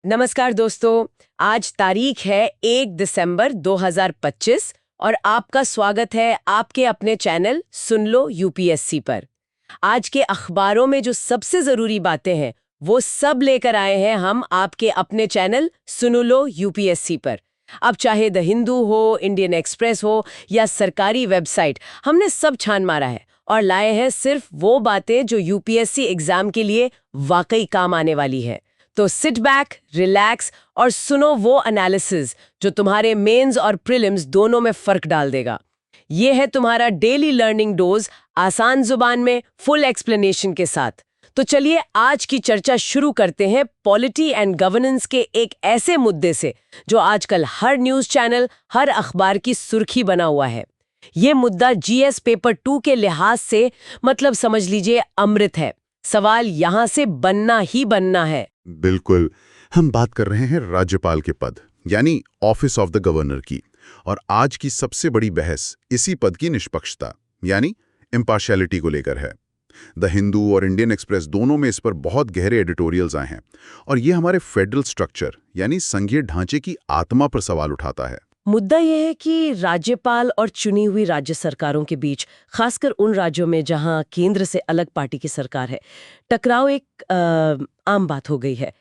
नमस्कार दोस्तों। आज तारीख है 1 दिसंबर 2025 और आपका स्वागत है आपके अपने चैनल सुन लो यूपीएससी पर। आज के अखबारों में जो सबसे ज़रूरी बातें हैं वो सब लेकर आए हैं हम आपके अपने चैनल सुन लो यूपीएससी पर। अब चाहे द हिंदू हो, इंडियन एक्सप्रेस हो या सरकारी वेबसाइट, हमने सब छान मारा है और लाए हैं सिर्फ वो बातें जो यूपीएससी एग्जाम के लिए वाकई काम आने वाली है। तो सिट बैक, रिलैक्स और सुनो वो एनालिसिस जो तुम्हारे मेंस और प्रीलिम्स दोनों में फर्क डाल देगा। ये है तुम्हारा डेली लर्निंग डोज, आसान जुबान में फुल एक्सप्लेनेशन के साथ। तो चलिए आज की चर्चा शुरू करते हैं पॉलिटी एंड गवर्नेंस के एक ऐसे मुद्दे से जो आजकल हर न्यूज़ चैनल, हर अखबार की सुर्खी बना हुआ है। ये मुद्दा जीएस पेपर 2 के लिहाज से मतलब समझ लीजिए अमृत है। सवाल यहाँ से बनना ही बनना है। बिल्कुल, हम बात कर रहे हैं राज्यपाल के पद यानी ऑफिस ऑफ द गवर्नर की। और आज की सबसे बड़ी बहस इसी पद की निष्पक्षता यानी इम्पार्शियलिटी को लेकर है। द हिंदू और इंडियन एक्सप्रेस दोनों में इस पर बहुत गहरे एडिटोरियल्स आए हैं और ये हमारे फेडरल स्ट्रक्चर यानी संघीय ढांचे की आत्मा पर सवाल उठाता है। मुद्दा यह है कि राज्यपाल और चुनी हुई राज्य सरकारों के बीच, खासकर उन राज्यों में जहां केंद्र से अलग पार्टी की सरकार है, टकराव एक आम बात हो गई है।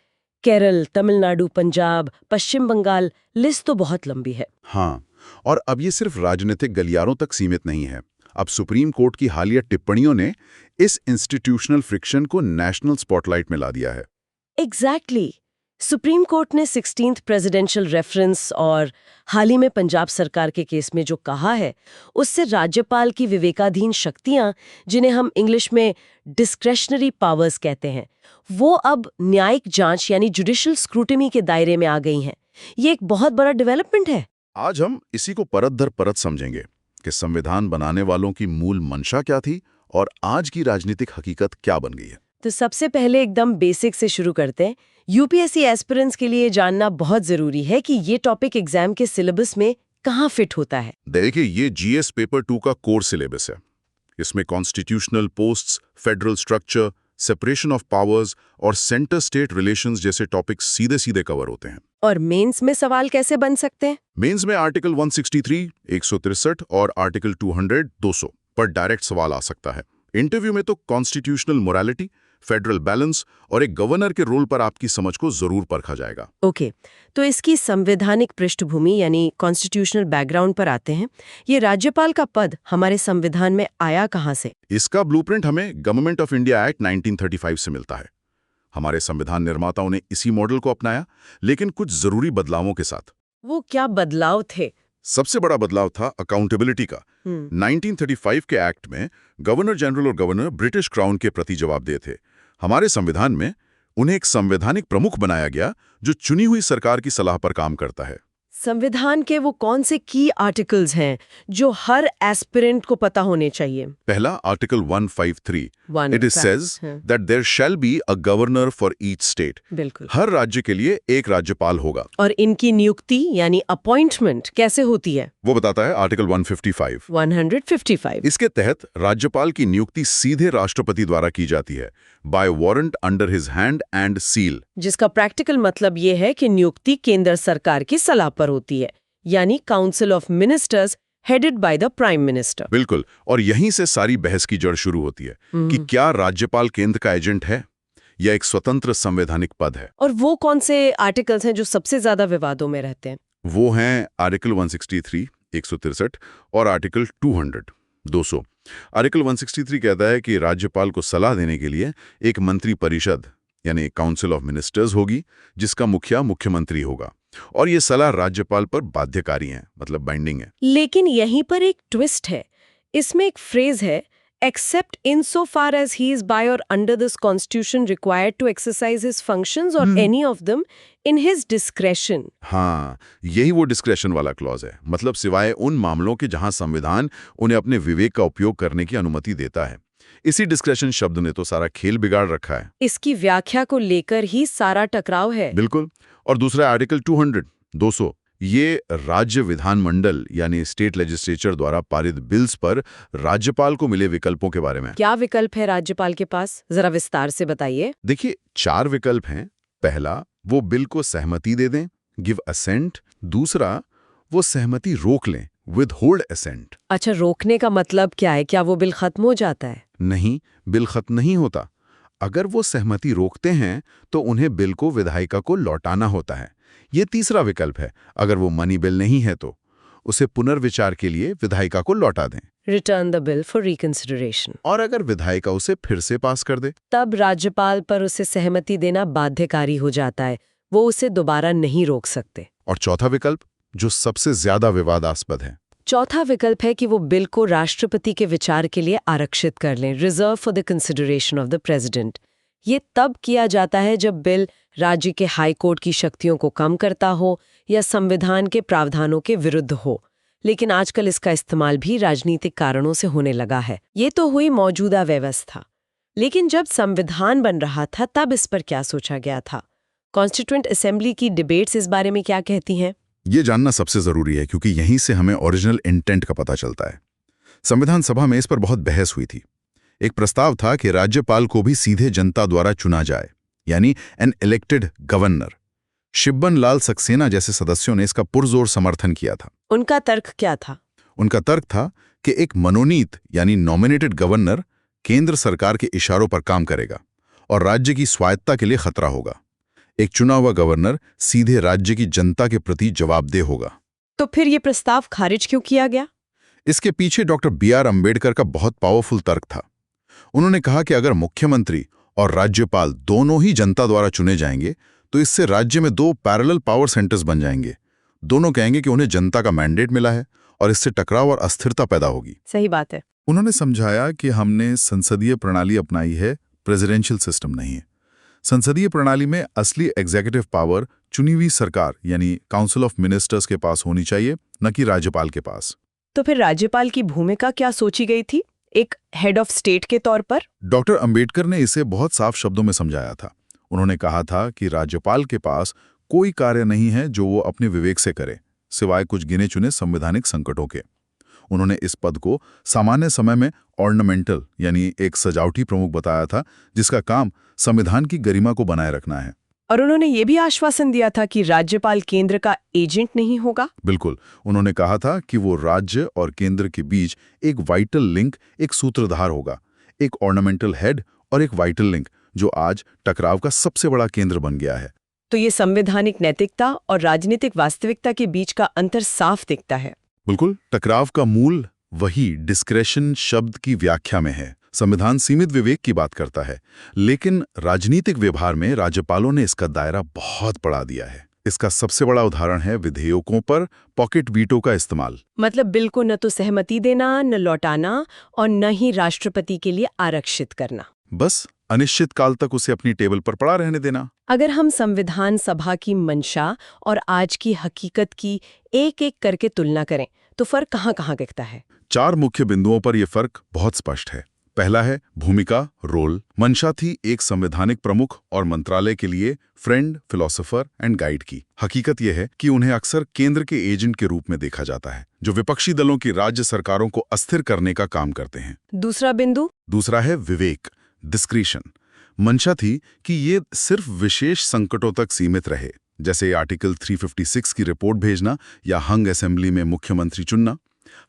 केरल, तमिलनाडु, पंजाब, पश्चिम बंगाल, लिस्ट तो बहुत लंबी है। हाँ, और अब ये सिर्फ राजनीतिक गलियारों तक सीमित नहीं है। अब सुप्रीम कोर्ट की हालिया टिप्पणियों ने इस इंस्टीट्यूशनल फ्रिक्शन को नेशनल स्पॉटलाइट में ला दिया है। एग्जैक्टली। सुप्रीम कोर्ट ने 16th प्रेसिडेंशियल रेफरेंस और हाल ही में पंजाब सरकार के केस में जो कहा है, उससे राज्यपाल की विवेकाधीन शक्तियां, जिन्हें हम इंग्लिश में डिस्क्रेशनरी पावर्स कहते हैं, वो अब न्यायिक जांच यानी जुडिशियल स्क्रूटिनी के दायरे में आ गई हैं। ये एक बहुत बड़ा डेवलपमेंट है। आज हम इसी को परत दर परत समझेंगे कि संविधान बनाने वालों की मूल मंशा क्या थी और आज की राजनीतिक हकीकत क्या बन गई है। तो सबसे पहले एकदम बेसिक से शुरू करते हैं। यूपीएससी एस्पिरेंट्स के लिए जानना बहुत जरूरी है कि ये टॉपिक एग्जाम के सिलेबस में कहाँ फिट होता है। देखिए, ये जीएस पेपर 2 का कोर सिलेबस है। इसमें constitutional posts, federal structure, separation of powers और सेंटर स्टेट रिलेशंस जैसे टॉपिक्स सीधे सीधे कवर होते हैं। और मेंस में सवाल कैसे बन सकते हैं? मेंस में आर्टिकल 163, 163 और आर्टिकल 200, 200 पर डायरेक्ट सवाल आ सकता है। इंटरव्यू में तो कॉन्स्टिट्यूशनल मोरालिटी, फेडरल बैलेंस और एक गवर्नर के रोल पर आपकी समझ को जरूर परखा जाएगा। ओके, तो इसकी संवैधानिक पृष्ठभूमि यानी कॉन्स्टिट्यूशनल बैकग्राउंड पर आते हैं। ये राज्यपाल का पद हमारे संविधान में आया कहाँ से? इसका ब्लूप्रिंट हमें गवर्नमेंट ऑफ इंडिया एक्ट 1935 से मिलता है। हमारे संविधान निर्माताओं ने इसी मॉडल को अपनाया, लेकिन कुछ जरूरी बदलावों के साथ। वो क्या बदलाव थे? सबसे बड़ा बदलाव था अकाउंटेबिलिटी का। 1935 के एक्ट में गवर्नर जनरल और गवर्नर ब्रिटिश क्राउन के प्रति जवाबदेह थे। हमारे संविधान में उन्हें एक संवैधानिक प्रमुख बनाया गया जो चुनी हुई सरकार की सलाह पर काम करता है। संविधान के वो कौन से की आर्टिकल्स हैं जो हर एस्पिरेंट को पता होने चाहिए? पहला article 153, it is says that there shall be a governor for each state. बिल्कुल। हर राज्य के लिए एक राज्यपाल होगा। और इनकी नियुक्ति यानी अपॉइंटमेंट कैसे होती है? वो बताता है आर्टिकल 155। 155। इसके तहत राज्यपाल की नियुक्ति सीधे राष्ट्रपति द्वारा की जाती है, by warrant under his hand and seal. जिसका प्रैक्टिकल मतलब ये है कि नियुक्ति केंद्र सरकार की सलाह पर होती है, यानी council of ministers headed by the prime minister. बिल्कुल, और यहीं से सारी बहस की जड़ शुरू होती है कि क्या राज्यपाल केंद्र का एजेंट है या एक स्वतंत्र संवैधानिक पद है। और वो कौन से आर्टिकल्स हैं जो सबसे ज्यादा विवादों में रहते हैं? वो हैं आर्टिकल 163, 163 और आर्टिकल 200, 200। आर्टिकल 163 कहता है कि राज्यपाल को सलाह देने के लिए एक मंत्री परिषद यानी काउंसिल ऑफ मिनिस्टर्स होगी, जिसका मुखिया मुख्यमंत्री होगा, और ये सलाह राज्यपाल पर बाध्यकारी है, मतलब बाइंडिंग है। लेकिन यहीं पर एक ट्विस्ट है। इसमें एक फ्रेज है, except insofar as he is by or under this constitution required to exercise his functions or any of them in his discretion। हाँ, यही वो डिस्क्रेशन वाला क्लॉज है, मतलब सिवाय उन मामलों के जहां संविधान उन्हें अपने विवेक का उपयोग करने की अनुमति देता है। इसी डिस्क्रेशन शब्द ने तो सारा खेल बिगाड़ रखा है। इसकी व्याख्या को लेकर ही सारा टकराव है। बिल्कुल। और दूसरा आर्टिकल 200, 200, ये राज्य विधानमंडल यानी स्टेट लेजिस्लेचर द्वारा पारित बिल्स पर राज्यपाल को मिले विकल्पों के बारे में। क्या विकल्प है राज्यपाल के पास, जरा विस्तार से बताइए। देखिए, 4 विकल्प हैं। पहला, वो बिल को सहमति दे दें, गिव असेंट। दूसरा, वो सहमति रोक लें, विद होल्ड असेंट। अच्छा, रोकने का मतलब क्या है? क्या वो बिल खत्म हो जाता है? नहीं, बिल खत्म नहीं होता। अगर वो सहमति रोकते हैं तो उन्हें बिल को विधायिका को लौटाना होता है। ये तीसरा विकल्प है। अगर वो मनी बिल नहीं है तो उसे पुनर्विचार के लिए विधायिका को लौटा दें। Return the bill for reconsideration. और अगर विधायिका उसे फिर से पास कर दे, तब राज्यपाल पर उसे सहमति देना बाध्यकारी हो जाता है, वो उसे दोबारा नहीं रोक सकते। और चौथा विकल्प, जो सबसे ज्यादा विवादास्पद है, चौथा विकल्प है कि वो बिल को राष्ट्रपति के विचार के लिए आरक्षित कर लें, reserve for the consideration of the president. ये तब किया जाता है जब बिल राज्य के हाई कोर्ट की शक्तियों को कम करता हो या संविधान के प्रावधानों के विरुद्ध हो। लेकिन आजकल इसका इस्तेमाल भी राजनीतिक कारणों से होने लगा है। ये तो हुई मौजूदा व्यवस्था, लेकिन जब संविधान बन रहा था तब इस पर क्या सोचा गया था? कॉन्स्टिट्यूएंट असेंबली की डिबेट्स इस बारे में क्या कहती हैं? ये जानना सबसे जरूरी है क्योंकि यहीं से हमें ओरिजिनल इंटेंट का पता चलता है। संविधान सभा में इस पर बहुत बहस हुई थी। एक प्रस्ताव था कि राज्यपाल को भी सीधे जनता द्वारा चुना जाए, यानी एन इलेक्टेड गवर्नर। शिब्बन लाल सक्सेना जैसे सदस्यों ने इसका पुरजोर समर्थन किया था। उनका तर्क क्या था? उनका तर्क था कि एक मनोनीत यानी नॉमिनेटेड गवर्नर केंद्र सरकार के इशारों पर काम करेगा और राज्य की स्वायत्तता के लिए खतरा होगा। एक चुना हुआ गवर्नर सीधे राज्य की जनता के प्रति जवाबदेह होगा। तो फिर ये प्रस्ताव खारिज क्यों किया गया? इसके पीछे डॉक्टर B.R. अम्बेडकर का बहुत पावरफुल तर्क था। उन्होंने कहा कि अगर मुख्यमंत्री और राज्यपाल दोनों ही जनता द्वारा चुने जाएंगे तो इससे राज्य में दो पैरेलल पावर सेंटर्स बन जाएंगे। दोनों कहेंगे कि उन्हें जनता का मैंडेट मिला है और इससे टकराव और अस्थिरता पैदा होगी। सही बात है। उन्होंने समझाया कि हमने संसदीय प्रणाली अपनाई है, प्रेसिडेंशियल सिस्टम नहीं है। संसदीय प्रणाली में असली एग्जीक्यूटिव पावर चुनी हुई सरकार यानी काउंसिल ऑफ मिनिस्टर्स के पास होनी चाहिए, न कि राज्यपाल के पास। तो फिर राज्यपाल की भूमिका क्या सोची गई थी, एक हेड ऑफ स्टेट के तौर पर? डॉक्टर अंबेडकर ने इसे बहुत साफ शब्दों में समझाया था। उन्होंने कहा था कि राज्यपाल के पास कोई कार्य नहीं है जो वो अपने विवेक से करे, सिवाय कुछ गिने चुने संवैधानिक संकटों के। उन्होंने इस पद को सामान्य समय में ऑर्नामेंटल यानी एक सजावटी प्रमुख बताया था, जिसका काम संविधान की गरिमा को बनाए रखना है। और उन्होंने ये भी आश्वासन दिया था कि राज्यपाल केंद्र का एजेंट नहीं होगा। बिल्कुल, उन्होंने कहा था कि वो राज्य और केंद्र के बीच एक वाइटल लिंक, एक सूत्रधार होगा, एक ऑर्नामेंटल हेड और एक वाइटल लिंक, जो आज टकराव का सबसे बड़ा केंद्र बन गया है। तो ये संवैधानिक नैतिकता और राजनीतिक वास्तविकता के बीच का अंतर साफ दिखता है। बिल्कुल, टकराव का मूल वही डिस्क्रेशन शब्द की व्याख्या में है। संविधान सीमित विवेक की बात करता है, लेकिन राजनीतिक व्यवहार में राज्यपालों ने इसका दायरा बहुत बढ़ा दिया है। इसका सबसे बड़ा उदाहरण है विधेयकों पर पॉकेट वीटो का इस्तेमाल। मतलब बिल को न तो सहमति देना, न लौटाना और न ही राष्ट्रपति के लिए आरक्षित करना, बस अनिश्चित काल तक उसे अपनी टेबल पर पड़ा रहने देना। अगर हम संविधान सभा की मंशा और आज की हकीकत की एक एक करके तुलना करें तो फर्क कहाँ दिखता है? 4 मुख्य बिंदुओं पर यह फर्क बहुत स्पष्ट है। पहला है भूमिका, रोल। मंशा थी एक संवैधानिक प्रमुख और मंत्रालय के लिए फ्रेंड, फिलोसोफर एंड गाइड की। हकीकत यह है कि उन्हें अक्सर केंद्र के एजेंट के रूप में देखा जाता है, जो विपक्षी दलों की राज्य सरकारों को अस्थिर करने का काम करते हैं। दूसरा बिंदु? दूसरा है विवेक, डिस्क्रिशन। मंशा थी कि ये सिर्फ विशेष संकटों तक सीमित रहे, जैसे आर्टिकल 356 की रिपोर्ट भेजना या हंग असेंबली में मुख्यमंत्री चुनना।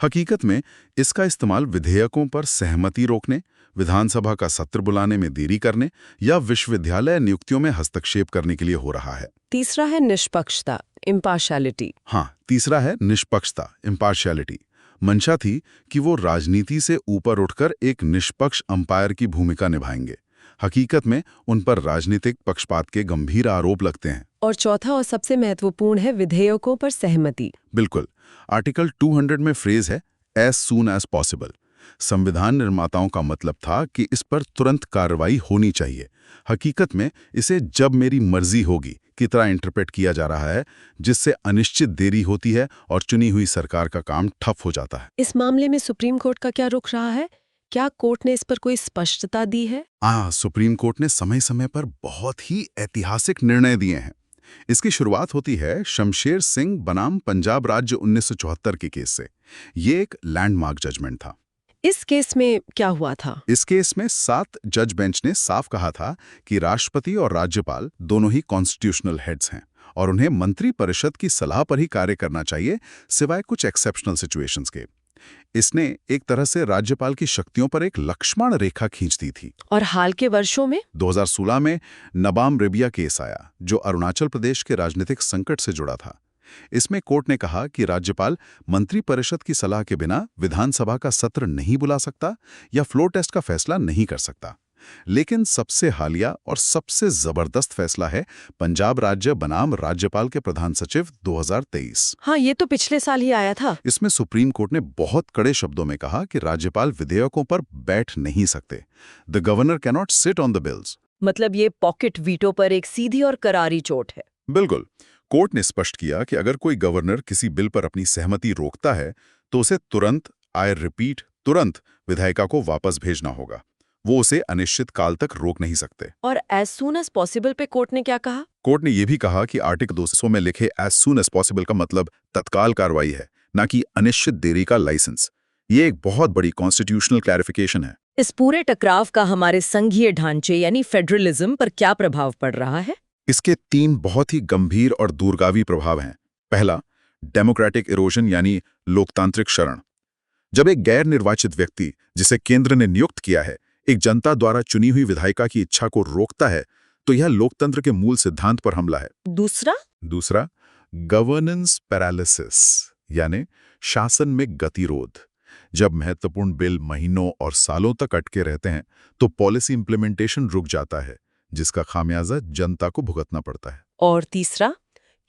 हकीकत में इसका इस्तेमाल विधेयकों पर सहमति रोकने, विधानसभा का सत्र बुलाने में देरी करने या विश्वविद्यालय नियुक्तियों में हस्तक्षेप करने के लिए हो रहा है। तीसरा है निष्पक्षता, इम्पार्शियलिटी। हाँ, तीसरा है निष्पक्षता, इम्पार्शियलिटी। मंशा थी कि वो राजनीति से ऊपर उठकर एक निष्पक्ष अंपायर की भूमिका निभाएंगे। हकीकत में उन पर राजनीतिक पक्षपात के गंभीर आरोप लगते हैं। और चौथा और सबसे महत्वपूर्ण है विधेयकों पर सहमति। बिल्कुल, आर्टिकल 200 में फ्रेज है एज सून एज पॉसिबल। संविधान निर्माताओं का मतलब था कि इस पर तुरंत कार्रवाई होनी चाहिए। हकीकत में इसे जब मेरी मर्जी होगी की तरह इंटरप्रेट किया जा रहा है, जिससे अनिश्चित देरी होती है और चुनी हुई सरकार का काम ठप हो जाता है। इस मामले में सुप्रीम कोर्ट का क्या रुख रहा है? क्या कोर्ट ने इस पर कोई स्पष्टता दी है? सुप्रीम कोर्ट ने समय समय पर बहुत ही ऐतिहासिक निर्णय दिए हैं। इसकी शुरुआत होती है शमशेर सिंह बनाम पंजाब राज्य 1974 के केस से। ये एक लैंडमार्क जजमेंट था। इस केस में क्या हुआ था? इस केस में 7 जज बेंच ने साफ कहा था कि राष्ट्रपति और राज्यपाल दोनों ही कॉन्स्टिट्यूशनल हेड्स हैं और उन्हें मंत्री परिषद की सलाह पर ही कार्य करना चाहिए, सिवाय कुछ एक्सेप्शनल सिचुएशंस के। इसने एक तरह से राज्यपाल की शक्तियों पर एक लक्ष्मण रेखा खींच दी थी। और हाल के वर्षों में 2016 में नबाम रेबिया केस आया, जो अरुणाचल प्रदेश के राजनीतिक संकट से जुड़ा था। इसमें कोर्ट ने कहा कि राज्यपाल मंत्री परिषद की सलाह के बिना विधानसभा का सत्र नहीं बुला सकता या फ्लोर टेस्ट का फैसला नहीं कर सकता। लेकिन सबसे हालिया और सबसे जबरदस्त फैसला है पंजाब राज्य बनाम राज्यपाल के प्रधान सचिव 2023। हाँ, ये तो पिछले साल ही आया था। इसमें सुप्रीम कोर्ट ने बहुत कड़े शब्दों में कहा कि राज्यपाल विधेयकों पर बैठ नहीं सकते। The governor cannot sit on the bills. मतलब ये पॉकेट वीटो पर एक सीधी और करारी चोट है। बिल्कुल। कोर्ट ने स्पष्ट किया कि अगर कोई गवर्नर किसी बिल पर अपनी सहमति रोकता है तो उसे तुरंत विधायिका को वापस भेजना होगा। वो उसे अनिश्चित काल तक रोक नहीं सकते। और एज सून एज पॉसिबल पे कोर्ट ने क्या कहा? कोर्ट ने यह भी कहा कि आर्टिकल 200 में लिखे एज सून एज पॉसिबल का मतलब तत्काल कार्रवाई है, न कि अनिश्चित देरी का लाइसेंस। ये एक बहुत बड़ी कॉन्स्टिट्यूशनल क्लैरिफिकेशन है। इस पूरे टकराव का हमारे संघीय ढांचे यानी फेडरलिज्म पर क्या प्रभाव पड़ रहा है? इसके 3 बहुत ही गंभीर और दूरगावी प्रभाव हैं। पहला, डेमोक्रेटिक इरोजन यानी लोकतांत्रिक शरण। जब एक गैर निर्वाचित व्यक्ति, जिसे केंद्र ने नियुक्त किया है, एक जनता द्वारा चुनी हुई विधायिका की इच्छा को रोकता है, तो यह लोकतंत्र के मूल सिद्धांत पर हमला है। दूसरा, गवर्नेंस पैरालिसिस यानी शासन में गतिरोध। जब महत्वपूर्ण बिल महीनों और सालों तक अटके रहते हैं तो पॉलिसी इंप्लीमेंटेशन रुक जाता है, जिसका खामियाजा जनता को भुगतना पड़ता है। और तीसरा,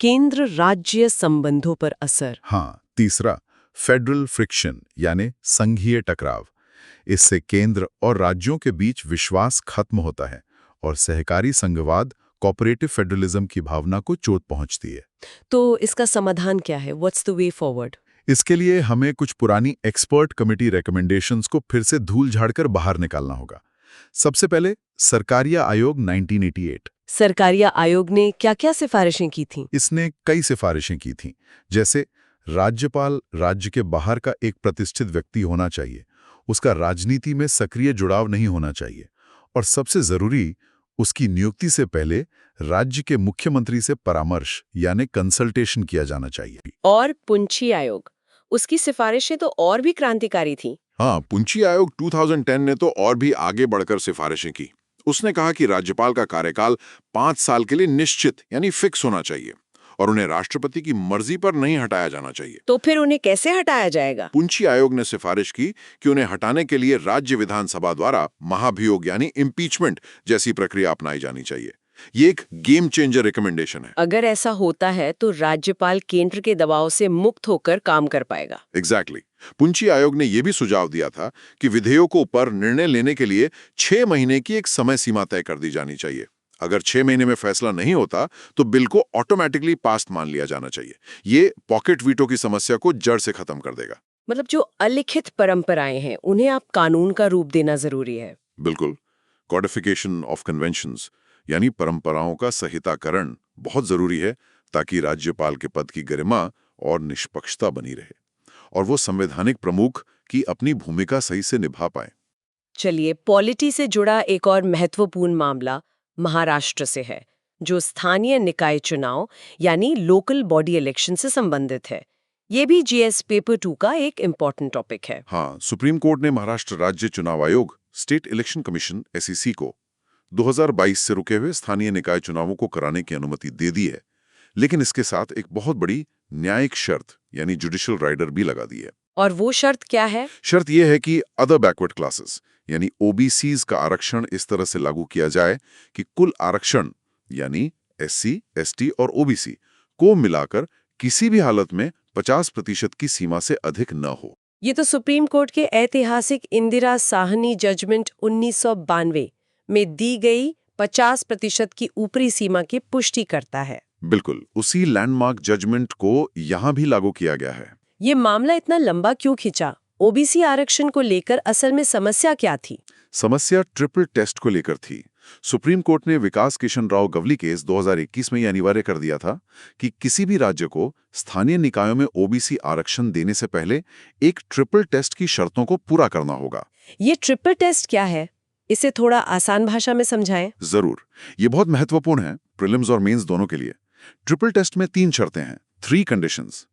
केंद्र राज्य संबंधों पर असर। हाँ, तीसरा, फेडरल फ्रिक्शन यानी संघीय टकराव। इससे केंद्र और राज्यों के बीच विश्वास खत्म होता है और सहकारी संघवाद, कोऑपरेटिव फेडरलिज्म की भावना को चोट पहुंचती है। तो इसका समाधान क्या है? What's the way forward? इसके लिए हमें कुछ पुरानी एक्सपर्ट कमेटी रिकमेंडेशंस को फिर से धूल झाड़कर बाहर निकालना होगा। सबसे पहले सरकारिया आयोग 1988। सरकारिया आयोग ने क्या-क्या सिफारिशें की थीं? इसने कई सिफारिशें की थीं, जैसे राज्यपाल राज्य के बाहर का एक प्रतिष्ठित व्यक्ति होना चाहिए, उसका राजनीति में सक्रिय जुड़ाव नहीं होना चाहिए, और सबसे जरूरी, उसकी नियुक्ति से पहले राज्य के मुख्यमंत्री से परामर्श यानी कंसल्टेशन किया जाना चाहिए। और पुंछी आयोग, उसकी सिफारिशें तो और भी क्रांतिकारी थीं। हाँ, पुंछी आयोग 2010 ने तो और भी आगे बढ़कर सिफारिशें की। उसने कहा कि राज्यपाल का कार्यकाल 5 साल के लिए निश्चित यानी फिक्स होना चाहिए और उन्हें राष्ट्रपति की मर्जी पर नहीं हटाया जाना चाहिए। तो फिर उन्हें कैसे हटाया जाएगा? पुंछी आयोग ने सिफारिश की कि उन्हें हटाने के लिए राज्य विधानसभा द्वारा महाभियोग यानी इम्पीचमेंट जैसी प्रक्रिया अपनाई जानी चाहिए। ये एक गेम चेंजर रिकमेंडेशन है। अगर ऐसा होता है तो राज्यपाल केंद्र के दबाव से मुक्त होकर काम कर पाएगा। एग्जैक्टली। पुंछी आयोग ने यह भी सुझाव दिया था कि विधेयकों पर निर्णय लेने के लिए 6 महीने की एक समय सीमा तय कर दी जानी चाहिए। अगर 6 महीने में फैसला नहीं होता तो बिल को ऑटोमेटिकली पास मान लिया जाना चाहिए। ये पॉकेट वीटो की समस्या को जड़ से खत्म कर देगा। मतलब जो अलिखित परंपराएं हैं उन्हें आप कानून का रूप देना जरूरी है। बिल्कुल। कॉडिफिकेशन ऑफ कन्वेंशंस यानी परंपराओं का संहिताकरण बहुत जरूरी है, ताकि राज्यपाल के पद की गरिमा और निष्पक्षता बनी रहे और वो संवैधानिक प्रमुख की अपनी भूमिका सही से निभा पाए। चलिए, पॉलिटी से जुड़ा एक और महत्वपूर्ण मामला महाराष्ट्र से है, जो स्थानीय निकाय चुनाव यानी लोकल बॉडी इलेक्शन से संबंधित है। ये भी जीएस पेपर 2 का एक इम्पोर्टेंट टॉपिक है। हाँ, सुप्रीम कोर्ट ने महाराष्ट्र राज्य चुनाव आयोग स्टेट इलेक्शन कमीशन SEC को 2022 से रुके हुए स्थानीय निकाय चुनावों को कराने की अनुमति दे दी है, लेकिन इसके साथ एक बहुत बड़ी न्यायिक शर्त यानी जुडिशियल राइडर भी लगा दी है। और वो शर्त क्या है? शर्त यह है कि अदर बैकवर्ड क्लासेस यानी OBCs का आरक्षण इस तरह से लागू किया जाए कि कुल आरक्षण यानी SC, ST और OBC को मिलाकर किसी भी हालत में 50% की सीमा से अधिक न हो। ये तो सुप्रीम कोर्ट के ऐतिहासिक इंदिरा साहनी जजमेंट 1992 में दी गई 50% की ऊपरी सीमा की पुष्टि करता है। बिल्कुल, उसी लैंडमार्क जजमेंट को यहाँ भी लागू किया गया है। ये मामला इतना लंबा क्यों खिंचा? OBC आरक्षण को लेकर असल में समस्या क्या थी? समस्या ट्रिपल टेस्ट को लेकर थी। सुप्रीम कोर्ट ने विकास किशन राव गवली केस 2021 में यह अनिवार्य कर दिया था कि किसी भी राज्य को स्थानीय निकायों में ओबीसी आरक्षण देने से पहले एक ट्रिपल टेस्ट की शर्तों को पूरा करना होगा। ये ट्रिपल टेस्ट क्या है? इसे थोड़ा आसान भाषा में समझाएं। जरूर, ये बहुत महत्वपूर्ण है, प्रीलिम्स और मेंस दोनों के लिए। ट्रिपल टेस्ट में 3 शर्तें हैं, 3 कंडीशंस।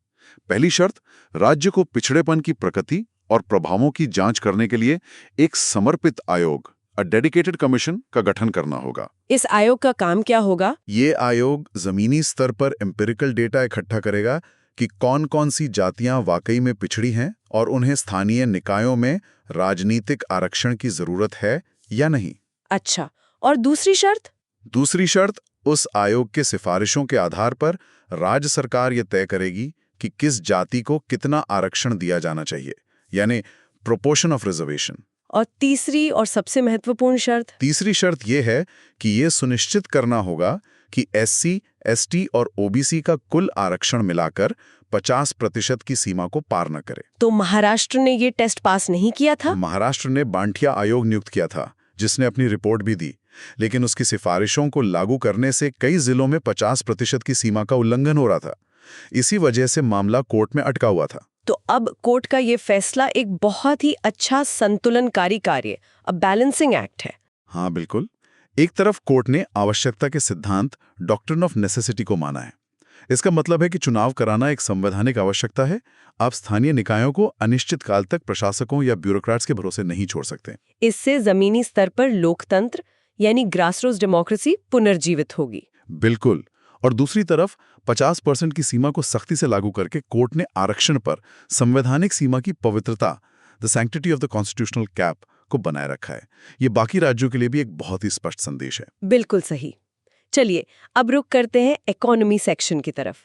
पहली शर्त, राज्य को पिछड़ेपन की प्रकृति और प्रभावों की जांच करने के लिए एक समर्पित आयोग, अ डेडिकेटेड कमीशन का गठन करना होगा। इस आयोग का काम क्या होगा? ये आयोग जमीनी स्तर पर एम्पिरिकल डेटा इकट्ठा करेगा कि कौन-कौन सी जातियां वाकई में पिछड़ी हैं और उन्हें स्थानीय निकायों में राजनीतिक आरक्षण की जरूरत है या नहीं। अच्छा, और दूसरी शर्त? दूसरी शर्त, उस आयोग के सिफारिशों के आधार पर राज्य सरकार यह तय करेगी कि किस जाति को कितना आरक्षण दिया जाना चाहिए, यानी प्रोपोर्शन ऑफ रिजर्वेशन। और तीसरी और सबसे महत्वपूर्ण शर्त? तीसरी शर्त यह है कि यह सुनिश्चित करना होगा कि एससी, एसटी और ओबीसी का कुल आरक्षण मिलाकर 50% की सीमा को पार न करे। तो महाराष्ट्र ने ये टेस्ट पास नहीं किया था? महाराष्ट्र ने बांटिया आयोग नियुक्त किया था, जिसने अपनी रिपोर्ट भी दी, लेकिन उसकी सिफारिशों को लागू करने से कई जिलों में 50% की सीमा का उल्लंघन हो रहा था। इसी वजह से मामला कोर्ट में अटका हुआ था। तो अब कोर्ट का ये फैसला एक बहुत ही अच्छा संतुलनकारी कार्य, अ बैलेंसिंग एक्ट है। हाँ बिल्कुल। एक तरफ कोर्ट ने आवश्यकता के सिद्धांत, डॉक्ट्रिन ऑफ नेसेसिटी को माना है। इसका मतलब है कि चुनाव कराना एक संवैधानिक आवश्यकता है। आप स्थानीय निकायों को अनिश्चित काल तक प्रशासकों या ब्यूरोक्रेट्स के भरोसे नहीं छोड़ सकते। इससे जमीनी स्तर पर लोकतंत्र यानी ग्रासरूट्स डेमोक्रेसी पुनर्जीवित होगी। बिल्कुल। और दूसरी तरफ 50% की सीमा को सख्ती से लागू करके कोर्ट ने आरक्षण पर संवैधानिक सीमा की पवित्रता, the sanctity of the constitutional cap, को बनाए रखा है। ये बाकी राज्यों के लिए भी एक बहुत ही स्पष्ट संदेश है। बिल्कुल सही। चलिए अब रुक करते हैं इकोनॉमी सेक्शन की तरफ।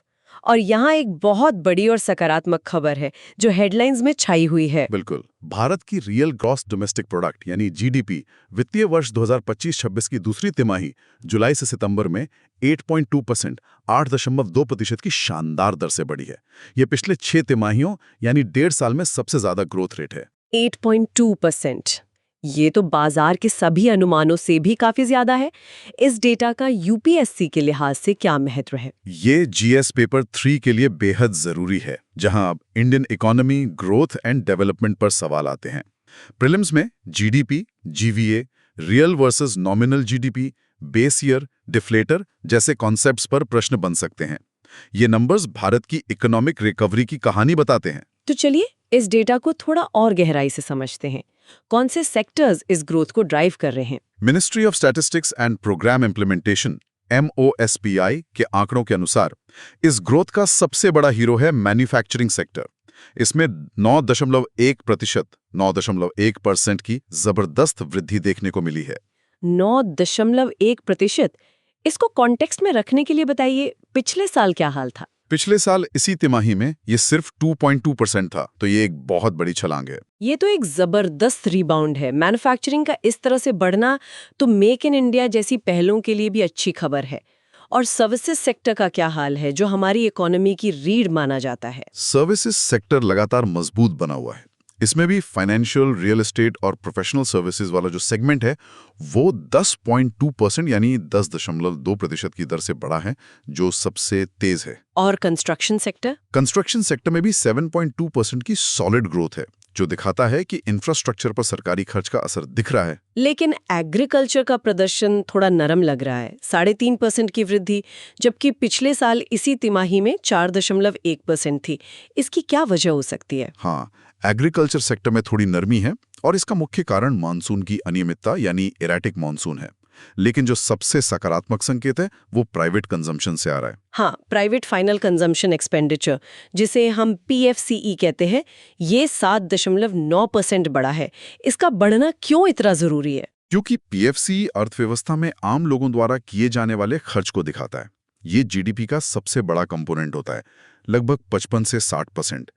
और यहाँ एक बहुत बड़ी और सकारात्मक खबर है जो हेडलाइंस में छाई हुई है। बिल्कुल। भारत की रियल ग्रॉस डोमेस्टिक प्रोडक्ट यानी जीडीपी वित्तीय वर्ष 2025-26 की दूसरी तिमाही जुलाई से सितंबर में 8.2%, 8.2% की शानदार दर से बढ़ी है। ये पिछले 6 तिमाहियों यानी 1.5 साल में सबसे ज्यादा ग्रोथ रेट है। 8.2%, ये तो बाजार के सभी अनुमानों से भी काफी ज्यादा है। इस डेटा का यूपीएससी के लिहाज से क्या महत्व है? ये जीएस पेपर 3 के लिए बेहद जरूरी है, जहां अब Indian economy, growth and development पर सवाल आते हैं। प्रीलिम्स में GDP, GVA, real versus nominal GDP, base year, deflator जैसे कॉन्सेप्ट्स पर प्रश्न बन सकते हैं। ये नंबर्स भारत की इकोनॉमिक रिकवरी की कहानी बताते हैं। तो चलिए इस डेटा को थोड़ा और गहराई से समझते हैं। कौन से सेक्टर्स इस ग्रोथ को ड्राइव कर रहे हैं? Ministry of Statistics and Programme Implementation MOSPI के आंकड़ों के अनुसार इस ग्रोथ का सबसे बड़ा हीरो है मैन्युफैक्चरिंग सेक्टर। इसमें 9.1%, 9.1% की जबरदस्त वृद्धि देखने को मिली है। 9.1%। इसको कॉन्टेक्स्ट में रखने के लिए बताइए, पिछले साल क्या हाल था? पिछले साल इसी तिमाही में ये सिर्फ 2.2% था, तो ये एक बहुत बड़ी छलांग है। ये तो एक जबरदस्त रिबाउंड है। मैन्युफैक्चरिंग का इस तरह से बढ़ना तो मेक इन इंडिया जैसी पहलों के लिए भी अच्छी खबर है। और सर्विसेज सेक्टर का क्या हाल है, जो हमारी इकोनॉमी की रीढ़ माना जाता है? सर्विसेज सेक्टर लगातार मजबूत बना हुआ है। इसमें भी फाइनेंशियल, रियल एस्टेट और प्रोफेशनल सर्विसेज वाला जो सेगमेंट है वो 10.2% यानी 10.2% की दर से बढ़ा है, जो सबसे तेज है। और कंस्ट्रक्शन सेक्टर? कंस्ट्रक्शन सेक्टर में भी 7.2% की सॉलिड ग्रोथ है, जो दिखाता है कि इंफ्रास्ट्रक्चर पर सरकारी खर्च का असर दिख रहा है। लेकिन एग्रीकल्चर का प्रदर्शन थोड़ा नरम लग रहा है, 3.5% की वृद्धि, जबकि पिछले साल इसी तिमाही में 4.1% थी। इसकी क्या वजह हो सकती है? हाँ, एग्रीकल्चर सेक्टर में थोड़ी नरमी है और इसका मुख्य कारण मानसून की अनियमितता यानी एराटिक मानसून है। लेकिन जो सबसे सकारात्मक संकेत है वो प्राइवेट कंजम्पशन से आ रहा है। हाँ, प्राइवेट फाइनल कंजम्पशन एक्सपेंडिचर, जिसे हम PFCE कहते हैं, ये 7.9% बढ़ा है। इसका बढ़ना क्यों इतना जरूरी है? क्योंकि PFCE अर्थव्यवस्था में आम लोगों द्वारा किए जाने वाले खर्च को दिखाता है। ये जीडीपी का सबसे बड़ा कंपोनेंट होता है, लगभग 55 से 60%।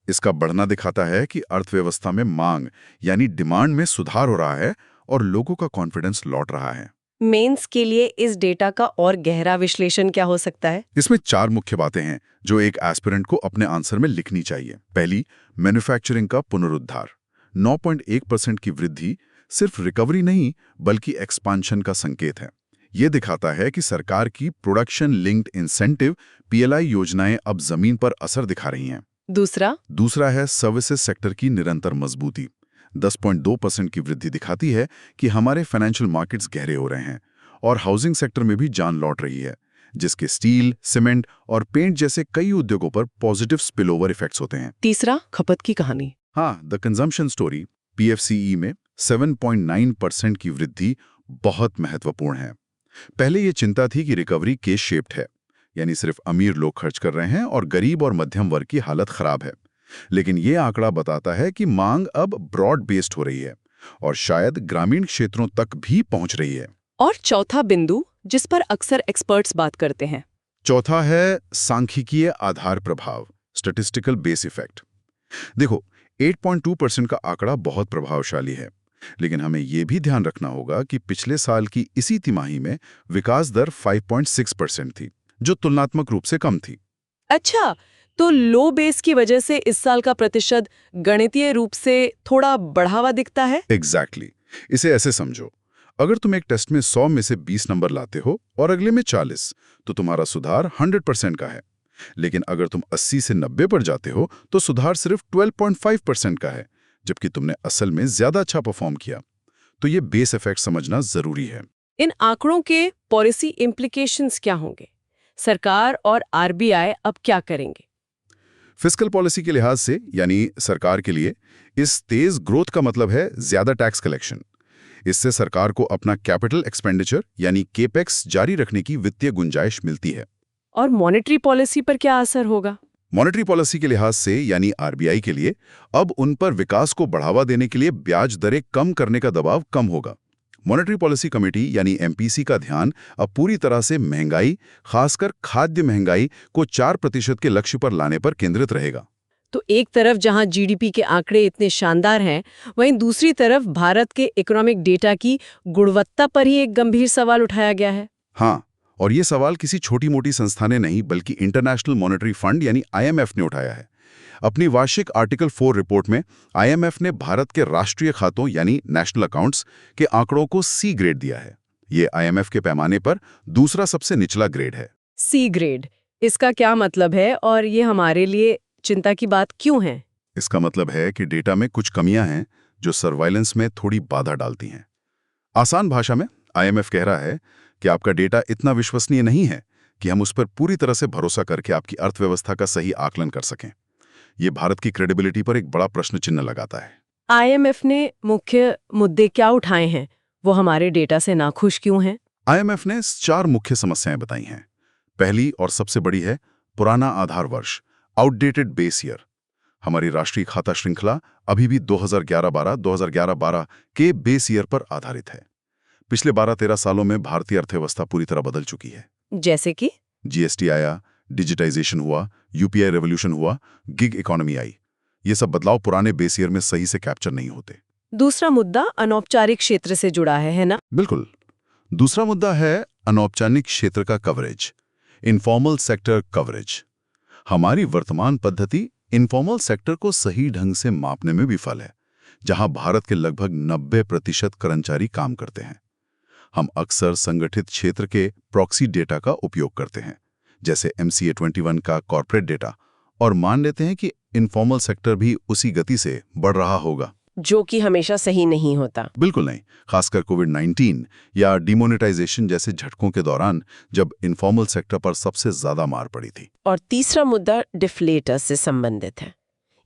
इसका बढ़ना दिखाता है कि अर्थव्यवस्था में मांग यानी डिमांड में सुधार हो रहा है और लोगों का कॉन्फिडेंस लौट रहा है। मेंस के लिए इस डेटा का और गहरा विश्लेषण क्या हो सकता है? इसमें 4 मुख्य बातें हैं जो एक एस्पिरेंट को अपने आंसर में लिखनी चाहिए। पहली, मैन्युफैक्चरिंग का पुनरुद्धार। 9.1% की वृद्धि सिर्फ रिकवरी नहीं बल्कि एक्सपांशन का संकेत है। ये दिखाता है कि सरकार की प्रोडक्शन लिंक्ड इंसेंटिव PLI योजनाएं अब जमीन पर असर दिखा रही हैं। दूसरा है सर्विसेज सेक्टर की निरंतर मजबूती। 10.2% की वृद्धि दिखाती है कि हमारे फाइनेंशियल मार्केट्स गहरे हो रहे हैं और हाउसिंग सेक्टर में भी जान लौट रही है, जिसके स्टील, सीमेंट और पेंट जैसे कई उद्योगों पर पॉजिटिव स्पिलओवर इफेक्ट्स होते हैं। तीसरा, खपत की कहानी। हाँ, द कंजम्पशन स्टोरी PFCE में 7.9% की वृद्धि बहुत महत्वपूर्ण है। पहले ये चिंता थी कि रिकवरी केस शेप्ड है, यानी सिर्फ अमीर लोग खर्च कर रहे हैं और गरीब और मध्यम वर्ग की हालत खराब है। लेकिन ये आंकड़ा बताता है कि मांग अब ब्रॉड बेस्ड हो रही है और शायद ग्रामीण क्षेत्रों तक भी पहुंच रही है। और चौथा बिंदु, जिस पर अक्सर एक्सपर्ट्स बात करते हैं, चौथा है सांख्यिकीय आधार प्रभाव, स्टैटिस्टिकल बेस इफेक्ट। देखो, 8.2% का आंकड़ा बहुत प्रभावशाली है, लेकिन हमें यह भी ध्यान रखना होगा कि पिछले साल की इसी तिमाही में विकास दर 5.6% थी, जो तुलनात्मक रूप से कम थी। अच्छा, तो लो बेस की वजह से इस साल का प्रतिशत गणितीय रूप से थोड़ा बढ़ावा दिखता है। एग्जैक्टली। इसे ऐसे समझो, अगर तुम एक टेस्ट में 100 में से 20 नंबर लाते हो और अगले में 40, तो तुम्हारा सुधार 100% का है। लेकिन अगर तुम 80 से 90 पर जाते हो तो सुधार सिर्फ 12.5% का है, जबकि तुमने असल में ज्यादा अच्छा परफॉर्म किया। तो ये बेस इफेक्ट समझना जरूरी है। इन आंकड़ों के पॉलिसी इम्प्लीकेशंस क्या होंगे? सरकार और RBI अब क्या करेंगे? फिस्कल पॉलिसी के लिहाज से, यानी सरकार के लिए, इस तेज ग्रोथ का मतलब है ज्यादा टैक्स कलेक्शन। इससे सरकार को अपना कैपिटल एक्सपेंडिचर यानी केपेक्स जारी रखने की वित्तीय गुंजाइश मिलती है। और मॉनेटरी पॉलिसी पर क्या असर होगा? मॉनेटरी पॉलिसी के लिहाज से, यानी RBI के लिए, अब उन पर विकास को बढ़ावा देने के लिए ब्याज दरें कम करने का दबाव कम होगा। मॉनेटरी पॉलिसी कमेटी यानी MPC का ध्यान अब पूरी तरह से महंगाई, खासकर खाद्य महंगाई को 4% के लक्ष्य पर लाने पर केंद्रित रहेगा। तो एक तरफ जहां GDP के आंकड़े इतने शानदार हैं, वहीं दूसरी तरफ भारत के इकोनॉमिक डेटा की गुणवत्ता पर ही एक गंभीर सवाल उठाया गया है। हाँ, और ये सवाल किसी छोटी मोटी संस्था ने नहीं बल्कि इंटरनेशनल मॉनेटरी फंड यानी IMF ने उठाया है। अपनी वार्षिक आर्टिकल 4 रिपोर्ट में IMF ने भारत के राष्ट्रीय खातों यानी नेशनल अकाउंट्स के आंकड़ों को C ग्रेड दिया है। ये IMF के पैमाने पर दूसरा सबसे निचला ग्रेड है। C ग्रेड, इसका क्या मतलब है और ये हमारे लिए चिंता की बात क्यों है? इसका मतलब है कि डेटा में कुछ कमियां हैं जो सर्वाइलेंस में थोड़ी बाधा डालती हैं। आसान भाषा में IMF कह रहा है कि आपका डेटा इतना विश्वसनीय नहीं है कि हम उस पर पूरी तरह से भरोसा करके आपकी अर्थव्यवस्था का सही आकलन कर सकें। ये भारत की क्रेडिबिलिटी पर एक बड़ा प्रश्न चिन्ह लगाता है। IMF ने मुख्य मुद्दे क्या उठाए हैं? वो हमारे डेटा से नाखुश क्यों हैं? IMF ने 4 मुख्य समस्याएं बताई हैं। पहली और सबसे बड़ी है पुराना आधार वर्ष, आउटडेटेड बेस ईयर। हमारी राष्ट्रीय खाता श्रृंखला अभी भी 2011-12 के बेस ईयर पर आधारित है। पिछले 12-13 सालों में भारतीय अर्थव्यवस्था पूरी तरह बदल चुकी है। जैसे कि GST आया, डिजिटाइजेशन हुआ, UPI रेवोल्यूशन हुआ, गिग इकोनॉमी आई। ये सब बदलाव पुराने बेस ईयर में सही से कैप्चर नहीं होते। दूसरा मुद्दा अनौपचारिक क्षेत्र से जुड़ा है ना? बिल्कुल। दूसरा मुद्दा है अनौपचारिक क्षेत्र का कवरेज, इनफॉर्मल सेक्टर कवरेज। हमारी वर्तमान पद्धति इनफॉर्मल सेक्टर को सही ढंग से मापने में विफल है, जहां भारत के लगभग 90% कर्मचारी काम करते हैं। हम अक्सर संगठित क्षेत्र के प्रॉक्सी डेटा का उपयोग करते हैं, जैसे MCA 21 का कॉर्पोरेट डेटा, और मान लेते हैं कि इनफॉर्मल सेक्टर भी उसी गति से बढ़ रहा होगा, जो कि हमेशा सही नहीं होता। बिल्कुल नहीं। खासकर कोविड-19 या डिमोनेटाइजेशन जैसे झटकों के दौरान, जब इनफॉर्मल सेक्टर पर सबसे ज्यादा मार पड़ी थी। और तीसरा मुद्दा डिफ्लेटर से संबंधित है।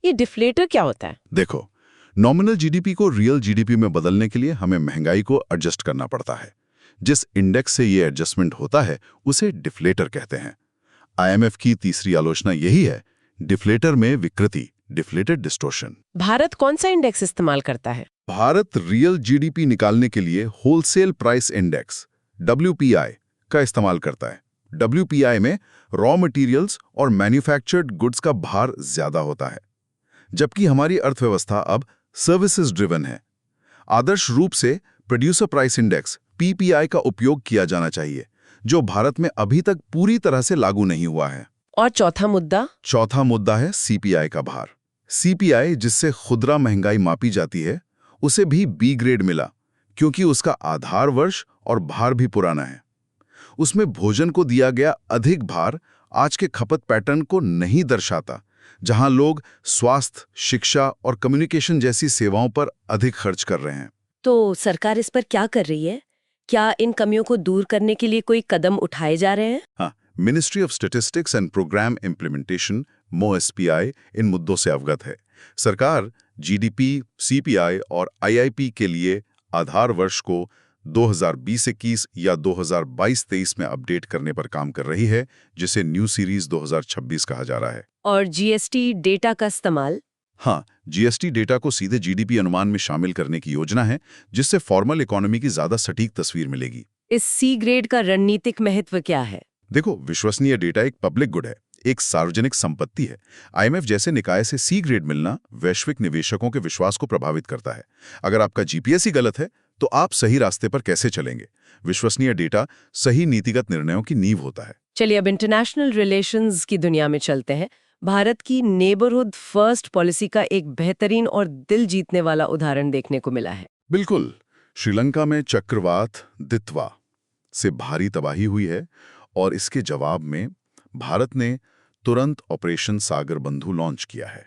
ये डिफ्लेटर क्या होता है? देखो, नॉमिनल GDP को रियल GDP में बदलने के लिए हमें महंगाई को एडजस्ट करना पड़ता है। जिस इंडेक्स से ये एडजस्टमेंट होता है उसे डिफ्लेटर कहते हैं। IMF की तीसरी आलोचना यही है, डिफ्लेटर में विकृति, डिफ्लेटेड डिस्टोर्शन। भारत कौन सा इंडेक्स इस्तेमाल करता है? भारत रियल GDP निकालने के लिए होलसेल प्राइस इंडेक्स WPI का इस्तेमाल करता है। WPI में रॉ मटेरियल्स और मैन्युफैक्चर्ड गुड्स का भार ज्यादा होता है, जबकि हमारी अर्थव्यवस्था अब सर्विसेज ड्रिवन है। आदर्श रूप से प्रोड्यूसर प्राइस इंडेक्स PPI का उपयोग किया जाना चाहिए, जो भारत में अभी तक पूरी तरह से लागू नहीं हुआ है। और चौथा मुद्दा है CPI का भार। CPI, जिससे खुदरा महंगाई मापी जाती है, उसे भी B ग्रेड मिला, क्योंकि उसका आधार वर्ष और भार भी पुराना है। उसमें भोजन को दिया गया अधिक भार आज के खपत पैटर्न को नहीं दर्शाता, जहां लोग स्वास्थ्य, शिक्षा और कम्युनिकेशन जैसी सेवाओं पर अधिक खर्च कर रहे हैं। तो सरकार इस पर क्या कर रही है? क्या इन कमियों को दूर करने के लिए कोई कदम उठाए जा रहे हैं? हाँ, Ministry of Statistics and Programme Implementation MoSPI इन मुद्दों से अवगत है। सरकार जीडीपी, सीपीआई और आईआईपी के लिए आधार वर्ष को 2020-21 या 2022-23 में अपडेट करने पर काम कर रही है, जिसे न्यू सीरीज 2026 कहा जा रहा है। और जीएसटी डेटा का इस्तेमाल? हाँ, जीएसटी डेटा को सीधे जीडीपी अनुमान में शामिल करने की योजना है, जिससे फॉर्मल इकोनॉमी की ज्यादा सटीक तस्वीर मिलेगी। इस सी ग्रेड का रणनीतिक महत्व क्या है? देखो, विश्वसनीय डेटा एक पब्लिक गुड है, एक सार्वजनिक संपत्ति है। आईएमएफ जैसे निकाय से सी ग्रेड मिलना वैश्विक निवेशकों के विश्वास को प्रभावित करता है। अगर आपका जीपीएस ही गलत है, तो आप सही रास्ते पर कैसे चलेंगे? विश्वसनीय डेटा सही नीतिगत निर्णयों की नींव होता है। चलिए अब इंटरनेशनल रिलेशंस की दुनिया में चलते हैं। भारत की नेबरहुड फर्स्ट पॉलिसी का एक बेहतरीन और दिल जीतने वाला उदाहरण देखने को मिला है। बिल्कुल, श्रीलंका में चक्रवात दित्वा से भारी तबाही हुई है और इसके जवाब में भारत ने तुरंत ऑपरेशन सागर बंधु लॉन्च किया है।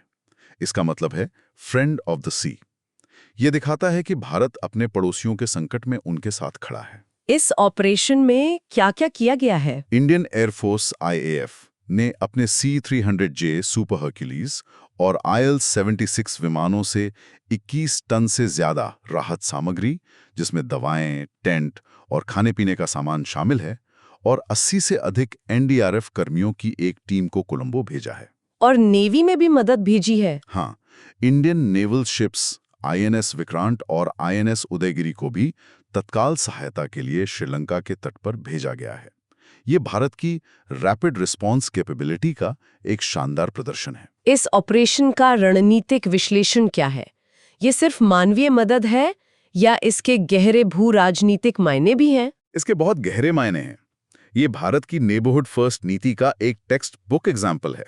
इसका मतलब है फ्रेंड ऑफ द सी। यह दिखाता है कि भारत अपने पड़ोसियों के संकट में उनके साथ खड़ा है। इस ऑपरेशन में क्या-क्या किया गया है? इंडियन एयरफोर्स IAF ने अपने C-300J सुपर हर्क्यूलीज और IL-76 विमानों से 21 टन से ज्यादा राहत सामग्री, जिसमें दवाएं, टेंट और खाने पीने का सामान शामिल है, और 80 से अधिक NDRF कर्मियों की एक टीम को कोलंबो भेजा है। और नेवी में भी मदद भेजी है। हाँ, Indian naval ships INS Vikrant और INS उदयगिरी को भी तत्काल सहायता के लिए श्रीलंका के तट पर भेजा गया है। ये भारत की रैपिड रिस्पॉन्स कैपेबिलिटी का एक शानदार प्रदर्शन है। इस ऑपरेशन का रणनीतिक विश्लेषण क्या है? ये सिर्फ मानवीय मदद है या इसके गहरे भू राजनीतिक मायने भी हैं? इसके बहुत गहरे मायने हैं। ये भारत की नेबरहुड फर्स्ट नीति का एक टेक्स्ट बुक एग्जाम्पल है।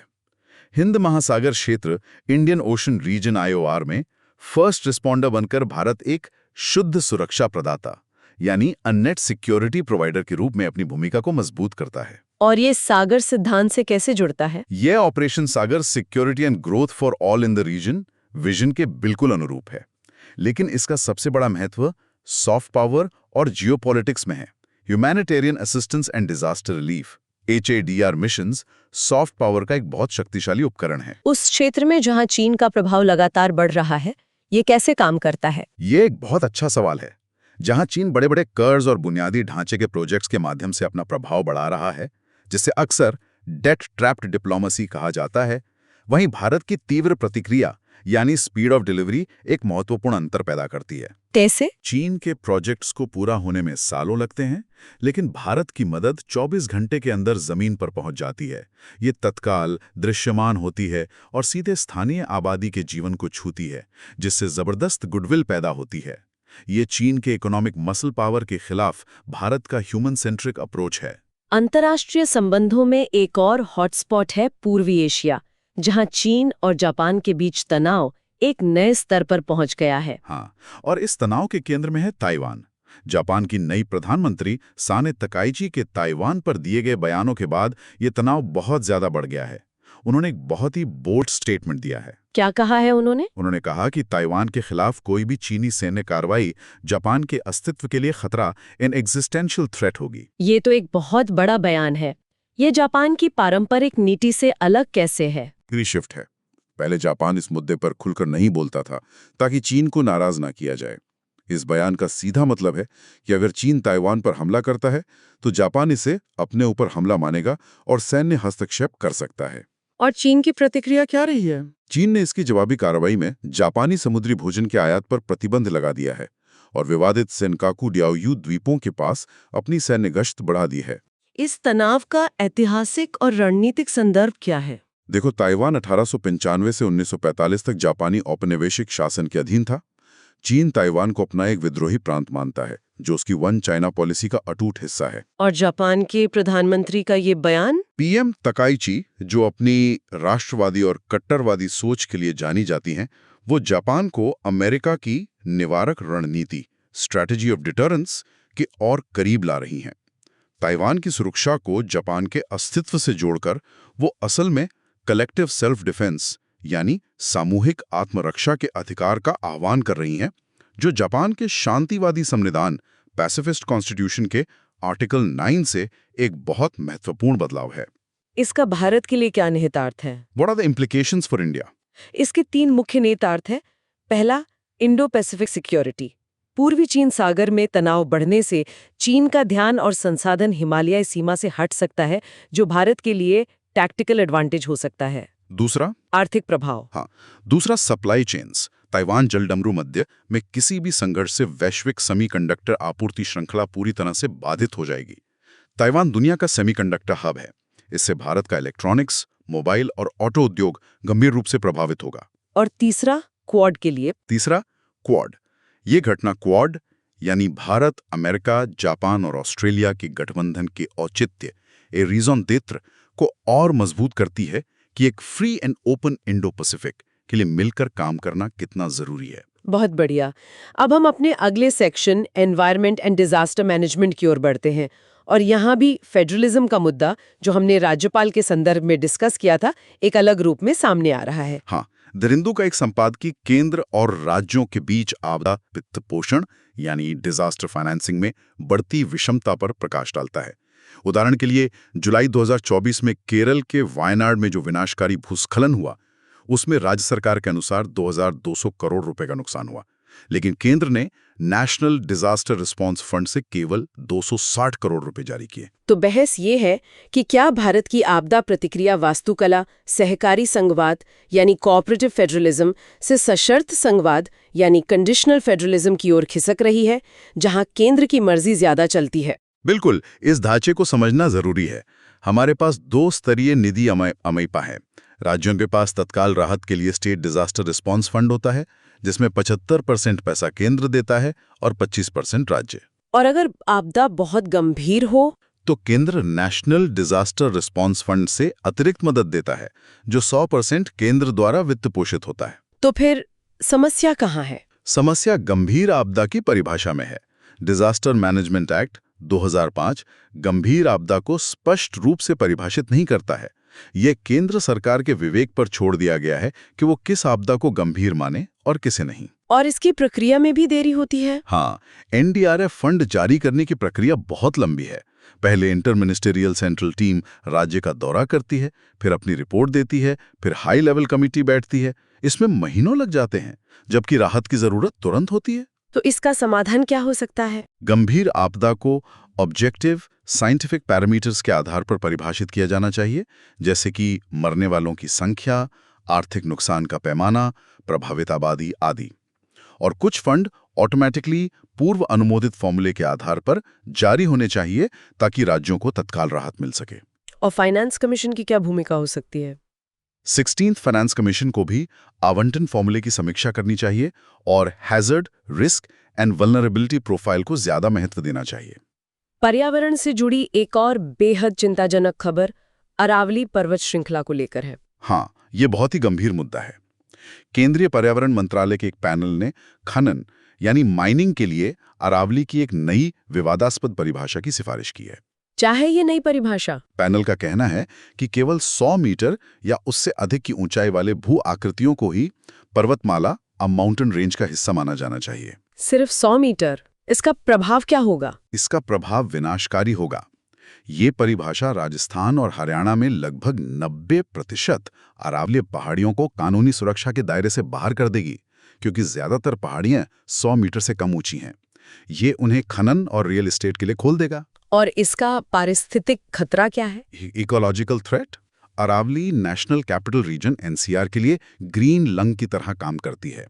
हिंद महासागर क्षेत्र इंडियन ओशन रीजन IOR में फर्स्ट रिस्पॉन्डर बनकर भारत एक शुद्ध सुरक्षा प्रदाता यानी नेट सिक्योरिटी प्रोवाइडर के रूप में अपनी भूमिका को मजबूत करता है। और ये सागर सिद्धांत से कैसे जुड़ता है? यह operation Sagar security and growth for all in the region vision के बिल्कुल अनुरूप है, लेकिन इसका सबसे बड़ा महत्व सॉफ्ट पावर और जियोपॉलिटिक्स में है। Humanitarian assistance and disaster relief HADR missions soft power का एक बहुत शक्तिशाली उपकरण है। उस क्षेत्र में जहां चीन का प्रभाव लगातार बढ़ रहा है, ये कैसे काम करता है? ये एक बहुत अच्छा सवाल है। जहां चीन बड़े बड़े कर्ज और बुनियादी ढांचे के प्रोजेक्ट्स के माध्यम से अपना प्रभाव बढ़ा रहा है, जिसे अक्सर डेट ट्रैप्ड डिप्लोमेसी कहा जाता है, वहीं भारत की तीव्र प्रतिक्रिया यानी स्पीड ऑफ डिलीवरी एक महत्वपूर्ण अंतर पैदा करती है। कैसे? चीन के प्रोजेक्ट्स को पूरा होने में सालों लगते हैं, लेकिन भारत की मदद 24 घंटे के अंदर जमीन पर पहुंच जाती है। ये तत्काल, दृश्यमान होती है और सीधे स्थानीय आबादी के जीवन को छूती है, जिससे जबरदस्त गुडविल पैदा होती है। ये चीन के इकोनॉमिक मसल पावर के खिलाफ भारत का ह्यूमन सेंट्रिक अप्रोच है। अंतर्राष्ट्रीय संबंधों में एक और हॉटस्पॉट है पूर्वी एशिया, जहां चीन और जापान के बीच तनाव एक नए स्तर पर पहुंच गया है। हाँ, और इस तनाव के केंद्र में है ताइवान। जापान की नई प्रधानमंत्री साने तकाइची के ताइवान पर दिए गए बयानों के बाद ये तनाव बहुत ज्यादा बढ़ गया है। उन्होंने एक बहुत ही बोल्ड स्टेटमेंट दिया है। क्या कहा है उन्होंने? उन्होंने कहा कि ताइवान के खिलाफ कोई भी चीनी सैन्य कार्रवाई जापान के अस्तित्व के लिए खतरा, एन एग्जिस्टेंशियल थ्रेट होगी। ये तो एक बहुत बड़ा बयान है। ये जापान की पारंपरिक नीति से अलग कैसे है? शिफ्ट है। पहले जापान इस मुद्दे पर खुलकर नहीं बोलता था ताकि चीन को नाराज ना किया जाए। इस बयान का सीधा मतलब है कि अगर चीन ताइवान पर हमला करता है तो जापान इसे अपने ऊपर हमला मानेगा और सैन्य हस्तक्षेप कर सकता है। और चीन की प्रतिक्रिया क्या रही है? चीन ने इसकी जवाबी कार्रवाई में जापानी समुद्री भोजन के आयात पर प्रतिबंध लगा दिया है और विवादित सेनकाकू डियाओयू द्वीपों के पास अपनी सैन्य गश्त बढ़ा दी है। इस तनाव का ऐतिहासिक और रणनीतिक संदर्भ क्या है? देखो, ताइवान 1895 से 1945 तक जापानी औपनिवेशिक शासन के अधीन था। चीन ताइवान को अपना एक विद्रोही प्रांत मानता है, जो उसकी वन चाइना पॉलिसी का अटूट हिस्सा है। और जापान के प्रधानमंत्री का ये बयान? PM तकाइची, जो अपनी राष्ट्रवादी और कट्टरवादी सोच के लिए जानी जाती हैं, वो जापान को अमेरिका की निवारक रणनीति स्ट्रैटेजी ऑफ डिटरेंस के और करीब ला रही हैं। ताइवान की सुरक्षा को जापान के अस्तित्व से जोड़कर वो असल में कलेक्टिव सेल्फ डिफेंस यानी सामूहिक आत्मरक्षा के अधिकार का आह्वान कर रही हैं, जो जापान के शांतिवादी संविधान पैसिफिस्ट कॉन्स्टिट्यूशन के आर्टिकल 9 से एक बहुत महत्वपूर्ण बदलाव है। इसका भारत के लिए क्या निहितार्थ है? What are the implications for India? इसके 3 मुख्य निहितार्थ हैं। पहला, इंडो पैसिफिक सिक्योरिटी। पूर्वी चीन सागर में तनाव बढ़ने से चीन का ध्यान और संसाधन हिमालय सीमा से हट सकता है, जो भारत के लिए टैक्टिकल एडवांटेज हो सकता है। दूसरा, आर्थिक प्रभाव। हाँ, दूसरा सप्लाई चेन्स। ताइवान जलडमरू मध्य में किसी भी संघर्ष से वैश्विक सेमीकंडक्टर आपूर्ति श्रृंखला पूरी तरह से बाधित हो जाएगी। ताइवान दुनिया का सेमीकंडक्टर हब है। इससे भारत का इलेक्ट्रॉनिक्स, मोबाइल और ऑटो उद्योग गंभीर रूप से प्रभावित होगा। और तीसरा, क्वाड के लिए। तीसरा, क्वाड। ये घटना क्वाड यानी भारत, अमेरिका, जापान और ऑस्ट्रेलिया के गठबंधन के औचित्य ए रीजन देत्र को और मजबूत करती है कि एक free and open Indo Pacific के लिए मिलकर काम करना कितना जरूरी है। बहुत बढ़िया। अब हम अपने अगले section environment and disaster management की ओर बढ़ते हैं, और यहाँ भी फेडरलिज्म का मुद्दा, जो हमने राज्यपाल के संदर्भ में डिस्कस किया था, एक अलग रूप में सामने आ रहा है। हाँ, दरिंदू का एक संपादकीय केंद्र और राज्यों के बीच आपदा वित्त पोषण यानी डिजास्टर फाइनेंसिंग में बढ़ती विषमता पर प्रकाश डालता है। उदाहरण के लिए जुलाई 2024 में केरल के वायनाड में जो विनाशकारी भूस्खलन हुआ, उसमें राज्य सरकार के अनुसार 2200 करोड़ रुपए का नुकसान हुआ, लेकिन केंद्र ने नेशनल डिजास्टर रिस्पांस फंड से केवल 260 करोड़ रुपए जारी किए। तो बहस ये है कि क्या भारत की आपदा प्रतिक्रिया वास्तुकला सहकारी संघवाद यानी कोऑपरेटिव फेडरलिज्म से सशर्त संघवाद यानी कंडीशनल फेडरलिज्म की ओर खिसक रही है, जहां केंद्र की मर्जी ज्यादा चलती है? बिल्कुल, इस ढांचे को समझना जरूरी है। हमारे पास 2 स्तरीय निधि अमैपा है। राज्यों के पास तत्काल राहत के लिए स्टेट डिजास्टर रिस्पांस फंड होता है, जिसमें 75% पैसा केंद्र देता है और 25% राज्य। और अगर आपदा बहुत गंभीर हो तो केंद्र नेशनल डिजास्टर रिस्पांस फंड से अतिरिक्त मदद देता है, जो 100% केंद्र द्वारा वित्त पोषित होता है। तो फिर समस्या कहाँ है? समस्या गंभीर आपदा की परिभाषा में है। डिजास्टर मैनेजमेंट एक्ट 2005 गंभीर आपदा को स्पष्ट रूप से परिभाषित नहीं करता है। यह केंद्र सरकार के विवेक पर छोड़ दिया गया है कि वो किस आपदा को गंभीर माने और किसे नहीं। और इसकी प्रक्रिया में भी देरी होती है। हाँ, एनडीआरएफ फंड जारी करने की प्रक्रिया बहुत लंबी है। पहले इंटर मिनिस्टेरियल सेंट्रल टीम राज्य का दौरा करती है, फिर अपनी रिपोर्ट देती है, फिर हाई लेवल कमेटी बैठती है। इसमें महीनों लग जाते हैं, जबकि राहत की जरूरत तुरंत होती है। तो इसका समाधान क्या हो सकता है? गंभीर आपदा को ऑब्जेक्टिव साइंटिफिक पैरामीटर्स के आधार पर परिभाषित किया जाना चाहिए, जैसे कि मरने वालों की संख्या, आर्थिक नुकसान का पैमाना, प्रभावित आबादी आदि। और कुछ फंड ऑटोमेटिकली पूर्व अनुमोदित फॉर्मूले के आधार पर जारी होने चाहिए, ताकि राज्यों को तत्काल राहत मिल सके। और फाइनेंस कमीशन की क्या भूमिका हो सकती है? 16th फाइनेंस कमीशन को भी आवंटन फॉर्मूले की समीक्षा करनी चाहिए और hazard, risk and vulnerability profile को ज्यादा महत्व देना चाहिए। पर्यावरण से जुड़ी एक और बेहद चिंताजनक खबर अरावली पर्वत श्रृंखला को लेकर है। हाँ, ये बहुत ही गंभीर मुद्दा है। केंद्रीय पर्यावरण मंत्रालय के एक पैनल ने खनन यानी माइनिंग के लिए अरावली की एक नई विवादास्पद परिभाषा की सिफारिश की है। चाहे ये नई परिभाषा? पैनल का कहना है कि केवल 100 मीटर या उससे अधिक की ऊंचाई वाले भू आकृतियों को ही पर्वतमाला और माउंटेन रेंज का हिस्सा माना जाना चाहिए। सिर्फ 100 मीटर? इसका प्रभाव क्या होगा? इसका प्रभाव विनाशकारी होगा। ये परिभाषा राजस्थान और हरियाणा में लगभग 90% अरावली पहाड़ियों को कानूनी सुरक्षा के दायरे से बाहर कर देगी, क्योंकि ज्यादातर पहाड़ियां 100 मीटर से कम ऊंची हैं। ये उन्हें खनन और रियल एस्टेट के लिए खोल देगा। और इसका पारिस्थितिक खतरा क्या है? Ecological threat. Aravalli National Capital Region NCR के लिए ग्रीन लंग की तरह काम करती है।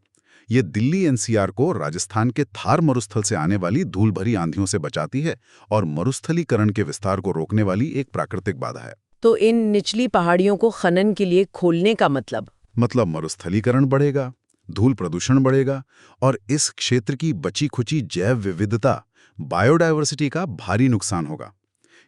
ये दिल्ली एनसीआर को राजस्थान के थार मरुस्थल से आने वाली धूल भरी आंधियों से बचाती है और मरुस्थलीकरण के विस्तार को रोकने वाली एक प्राकृतिक बाधा है। तो इन निचली पहाड़ियों को खनन के लिए खोलने का मतलब मरुस्थलीकरण बढ़ेगा, धूल प्रदूषण बढ़ेगा और इस क्षेत्र की बची खुची जैव विविधता, बायोडायवर्सिटी का भारी नुकसान होगा।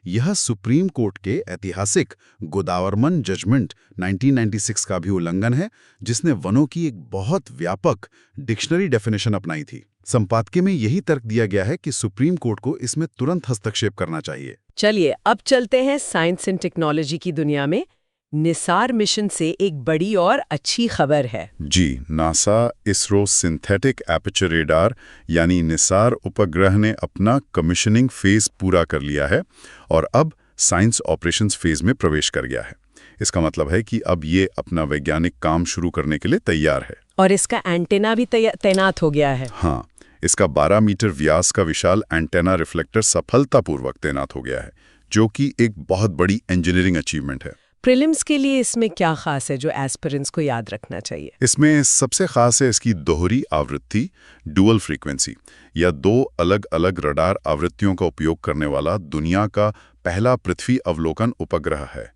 यह सुप्रीम कोर्ट के ऐतिहासिक गोदावरमन जजमेंट 1996 का भी उल्लंघन है, जिसने वनों की एक बहुत व्यापक डिक्शनरी डेफिनेशन अपनाई थी। संपादकीय में यही तर्क दिया गया है कि सुप्रीम कोर्ट को इसमें तुरंत हस्तक्षेप करना चाहिए। चलिए अब चलते हैं साइंस एंड टेक्नोलॉजी की दुनिया में। निसार मिशन से एक बड़ी और अच्छी खबर है। जी, NASA ISRO synthetic aperture radar यानी निसार उपग्रह ने अपना कमीशनिंग फेज पूरा कर लिया है और अब साइंस ऑपरेशंस फेज में प्रवेश कर गया है। इसका मतलब है कि अब ये अपना वैज्ञानिक काम शुरू करने के लिए तैयार है। और इसका एंटेना भी तैनात हो गया है। हाँ, इसका 12 मीटर व्यास का विशाल एंटेना रिफ्लेक्टर सफलतापूर्वक तैनात हो गया है, जो कि एक बहुत बड़ी इंजीनियरिंग अचीवमेंट है। प्रीलिम्स के लिए इसमें क्या खास है जो एस्पिरेंट्स को याद रखना चाहिए? इसमें सबसे खास है इसकी दोहरी आवृत्ति, डुअल फ्रीक्वेंसी, या 2 अलग अलग रडार आवृत्तियों का उपयोग करने वाला दुनिया का पहला पृथ्वी अवलोकन उपग्रह है।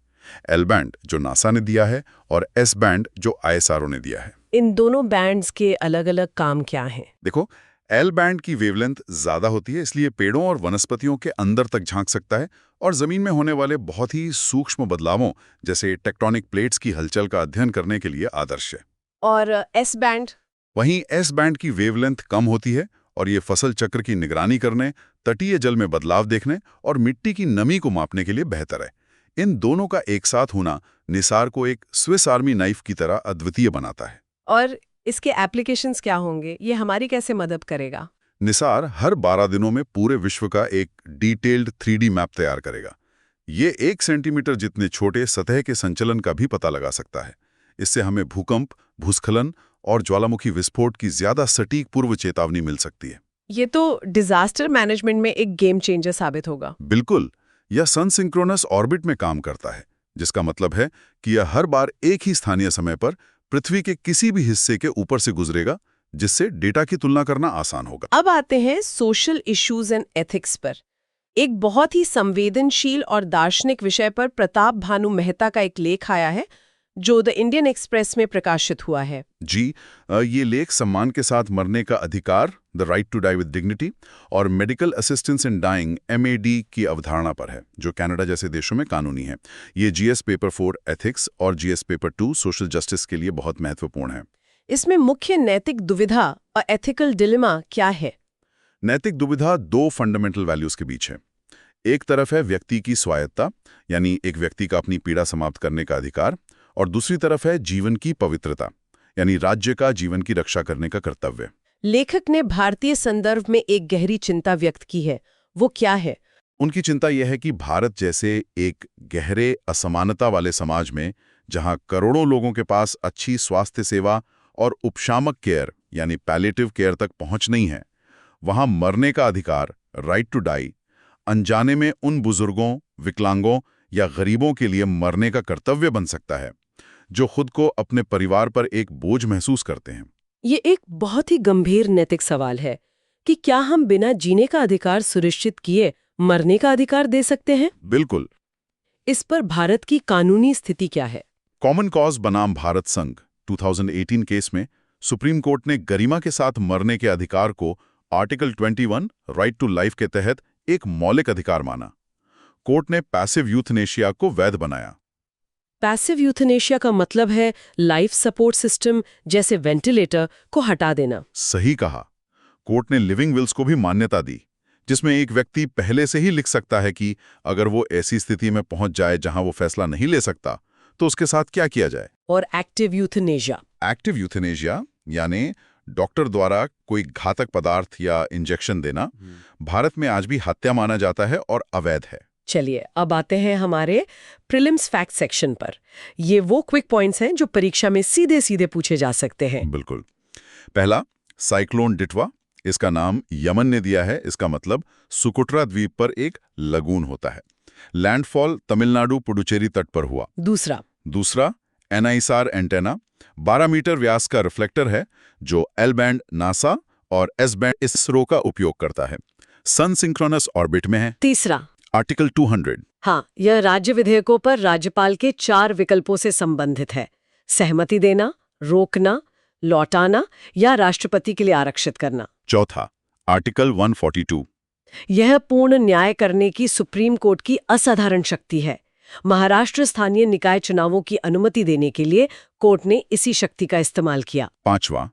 एल बैंड जो नासा ने दिया है और एस बैंड जो ISRO ने दिया है। इन दोनों बैंड्स के अलग अलग काम क्या हैं? देखो, एल बैंड की वेवलेंथ ज्यादा होती है, इसलिए पेड़ों और वनस्पतियों के अंदर तक झांक सकता है और जमीन में होने वाले बहुत ही सूक्ष्म बदलावों जैसे टेक्टोनिक प्लेट्स की हलचल का अध्ययन करने के लिए आदर्श है। और एस बैंड? वहीं एस बैंड की वेवलेंथ कम होती है और ये फसल चक्र की निगरानी करने, तटीय जल में बदलाव देखने और मिट्टी की नमी को मापने के लिए बेहतर है। इन दोनों का एक साथ होना निसार को एक स्विस आर्मी नाइफ की तरह अद्वितीय बनाता है। और इसके एप्लीकेशंस क्या होंगे? ये हमारी कैसे मदद करेगा? निसार हर 12 दिनों में पूरे विश्व का एक डिटेल्ड 3D मैप तैयार करेगा। ये 1 सेंटीमीटर जितने छोटे सतह के संचलन का भी पता लगा सकता है। इससे हमें भूकंप, भूस्खलन और ज्वालामुखी विस्फोट की ज्यादा सटीक पूर्व चेतावनी मिल सकती है। ये तो डिजास्टर मैनेजमेंट में एक गेम चेंजर साबित होगा। बिल्कुल, यह सन सिंक्रोनस ऑर्बिट में काम करता है, जिसका मतलब है कि यह हर बार एक ही स्थानीय समय पर पृथ्वी के किसी भी हिस्से के ऊपर से गुजरेगा, जिससे डेटा की तुलना करना आसान होगा। अब आते हैं सोशल इश्यूज एंड एथिक्स पर। एक बहुत ही संवेदनशील और दार्शनिक विषय पर प्रताप भानु मेहता का एक लेख आया है जो द इंडियन एक्सप्रेस में प्रकाशित हुआ है। जी, ये लेख सम्मान के साथ मरने का अधिकार, the right to die with dignity, और medical assistance in dying MAD की अवधारणा पर है, जो कनाडा जैसे देशों में कानूनी है। ये GS पेपर 4 एथिक्स और GS पेपर 2 सोशल जस्टिस के लिए बहुत महत्वपूर्ण है। इसमें मुख्य नैतिक दुविधा और एथिकल डिलेमा क्या है? नैतिक दुविधा 2 फंडामेंटल वैल्यूज के बीच है। एक तरफ है व्यक्ति की स्वायत्ता, यानी एक व्यक्ति का अपनी पीड़ा समाप्त करने का अधिकार, और दूसरी तरफ है जीवन की पवित्रता, यानी राज्य का जीवन की रक्षा करने का कर्तव्य। लेखक ने भारतीय संदर्भ में एक गहरी चिंता व्यक्त की है। वो क्या है? उनकी चिंता यह है कि भारत जैसे एक गहरे असमानता वाले समाज में, जहां करोड़ों लोगों के पास अच्छी स्वास्थ्य सेवा और उपशामक केयर यानी पैलेटिव केयर तक पहुंच नहीं है, वहां मरने का अधिकार, राइट टू डाई, अनजाने में उन बुजुर्गों, विकलांगों या गरीबों के लिए मरने का कर्तव्य बन सकता है, जो खुद को अपने परिवार पर एक बोझ महसूस करते हैं। ये एक बहुत ही गंभीर नैतिक सवाल है कि क्या हम बिना जीने का अधिकार सुनिश्चित किए मरने का अधिकार दे सकते हैं? बिल्कुल। इस पर भारत की कानूनी स्थिति क्या है? कॉमन कॉज बनाम भारत संघ 2018 केस में सुप्रीम कोर्ट ने गरिमा के साथ मरने के अधिकार को आर्टिकल 21 राइट टू लाइफ के तहत एक मौलिक अधिकार माना। कोर्ट ने पैसिव यूथनेशिया को वैध बनाया। पैसिव यूथनेशिया का मतलब है लाइफ सपोर्ट सिस्टम जैसे वेंटिलेटर को हटा देना। सही कहा। कोर्ट ने लिविंग विल्स को भी मान्यता दी, जिसमें एक व्यक्ति पहले से ही लिख सकता है कि अगर वो ऐसी स्थिति में पहुंच जाए जहां वो फैसला नहीं ले सकता, तो उसके साथ क्या किया जाए। और एक्टिव यूथनेशिया? एक्टिव यूथनेशिया यानी डॉक्टर द्वारा कोई घातक पदार्थ या इंजेक्शन देना, भारत में आज भी हत्या माना जाता है और अवैध है। चलिए अब आते हैं हमारे प्रीलिम्स फैक्ट सेक्शन पर। ये वो क्विक पॉइंट्स हैं जो परीक्षा में सीधे सीधे पूछे जा सकते हैं। बिल्कुल। पहला, साइक्लोन डिटवा, इसका नाम यमन ने दिया है। इसका मतलब सुकुट्रा द्वीप पर एक लगून होता है। लैंडफॉल तमिलनाडु पुडुचेरी तट पर हुआ। दूसरा NISR एंटेना 12 मीटर व्यास का रिफ्लेक्टर है, जो एल बैंड नासा और एस बैंड इसरो का उपयोग करता है। सन सिंक्रोनस ऑर्बिट में है। तीसरा, आर्टिकल 200। हाँ, यह राज्य विधेयकों पर राज्यपाल के 4 विकल्पों से संबंधित है: सहमति देना, रोकना, लौटाना या राष्ट्रपति के लिए आरक्षित करना। चौथा, आर्टिकल 142। यह पूर्ण न्याय करने की सुप्रीम कोर्ट की असाधारण शक्ति है। महाराष्ट्र स्थानीय निकाय चुनावों की अनुमति देने के लिए कोर्ट ने इसी शक्ति का इस्तेमाल किया। पांचवा,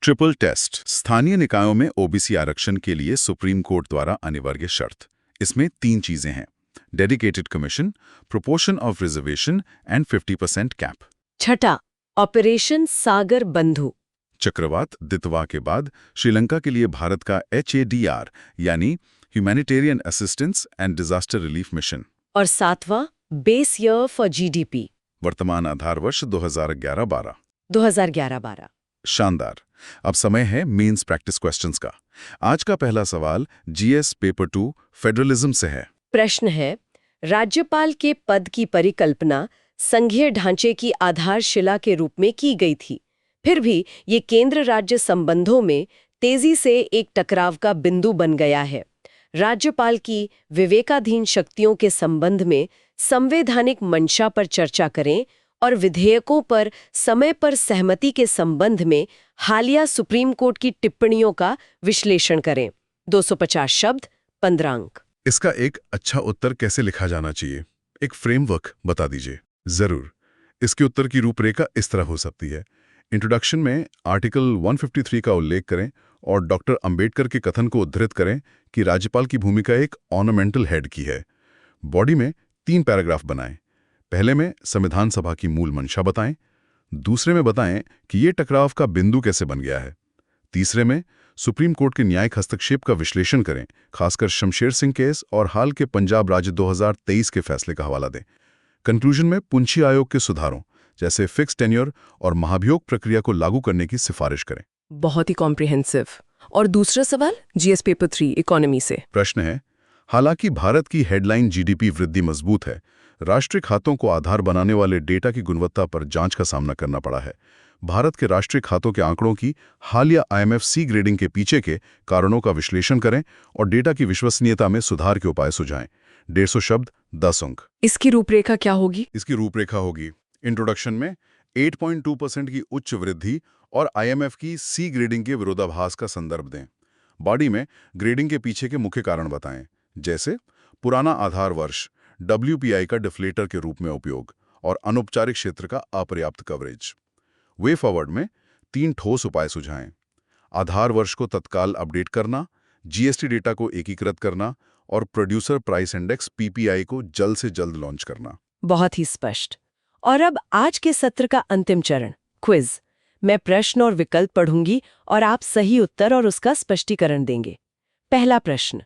ट्रिपल टेस्ट, स्थानीय निकायों में ओबीसी आरक्षण के लिए सुप्रीम कोर्ट द्वारा अनिवार्य शर्त। इसमें 3 चीजें हैं: dedicated commission, proportion of reservation and 50% cap. छठा, ऑपरेशन सागर बंधु। चक्रवात दितवा के बाद श्रीलंका के लिए भारत का HADR यानी humanitarian assistance and disaster relief mission. और सातवां, बेस ईयर फॉर GDP वर्तमान आधार वर्ष 2011-12। 2011-12। शानदार। अब समय है मेंस प्रैक्टिस क्वेश्चंस का। आज का पहला सवाल GS पेपर 2 फेडरलिज्म से है। प्रश्न है, राज्यपाल के पद की परिकल्पना संघीय ढांचे की आधारशिला के रूप में की गई थी, फिर भी ये केंद्र राज्य संबंधों में तेजी से एक टकराव का बिंदु बन गया है। राज्यपाल की विवेकाधीन शक्तियों के संबंध में संवैधानिक मंशा पर चर्चा करें और विधेयकों पर समय पर सहमति के संबंध में हालिया सुप्रीम कोर्ट की टिप्पणियों का विश्लेषण करें। 250 शब्द, 15 अंक। इसका एक अच्छा उत्तर कैसे लिखा जाना चाहिए, एक फ्रेमवर्क बता दीजिए। जरूर। इसके उत्तर की रूपरेखा इस तरह हो सकती है। इंट्रोडक्शन में आर्टिकल 153 का उल्लेख करें और डॉक्टर अंबेडकर के कथन को उद्धृत करें कि राज्यपाल की भूमिका एक ऑर्नामेंटल हेड की है। बॉडी में 3 पैराग्राफ बनाएं। पहले में संविधान सभा की मूल मंशा बताएं, दूसरे में बताएं कि ये टकराव का बिंदु कैसे बन गया है, तीसरे में सुप्रीम कोर्ट के न्यायिक हस्तक्षेप का विश्लेषण करें, खासकर शमशेर सिंह केस और हाल के पंजाब राज्य 2023 के फैसले का हवाला दें। कंक्लूजन में पुंछी आयोग के सुधारों जैसे फिक्स टेन्योर और महाभियोग प्रक्रिया को लागू करने की सिफारिश करें। बहुत ही कॉम्प्रिहेंसिव। और दूसरा सवाल GS पेपर 3 इकोनॉमी से। प्रश्न है, हालांकि भारत की हेडलाइन GDP वृद्धि मजबूत है, राष्ट्रीय खातों को आधार बनाने वाले डेटा की गुणवत्ता पर जांच का सामना करना पड़ा है। भारत के राष्ट्रीय खातों के आंकड़ों की हालिया IMF C ग्रेडिंग के पीछे के कारणों का विश्लेषण करें और डेटा की विश्वसनीयता में सुधार के उपाय सुझाएं। 150 शब्द, 10 अंक। इसकी रूपरेखा क्या होगी? इसकी रूपरेखा होगी: इंट्रोडक्शन में 8.2% की उच्च वृद्धि और IMF की C ग्रेडिंग के विरोधाभास का संदर्भ दें। बॉडी में ग्रेडिंग के पीछे के मुख्य कारण बताएं, जैसे पुराना आधार वर्ष, WPI का डिफ्लेटर के रूप में उपयोग और अनौपचारिक क्षेत्र का अपर्याप्त कवरेज। वे फॉरवर्ड में 3 ठोस उपाय सुझाएं: आधार वर्ष को तत्काल अपडेट करना, GST डेटा को एकीकृत करना और प्रोड्यूसर प्राइस इंडेक्स PPI को जल्द से जल्द लॉन्च करना। बहुत ही स्पष्ट। और अब आज के सत्र का अंतिम चरण, क्विज। मैं प्रश्न और विकल्प पढ़ूंगी और आप सही उत्तर और उसका स्पष्टीकरण देंगे। पहला प्रश्न,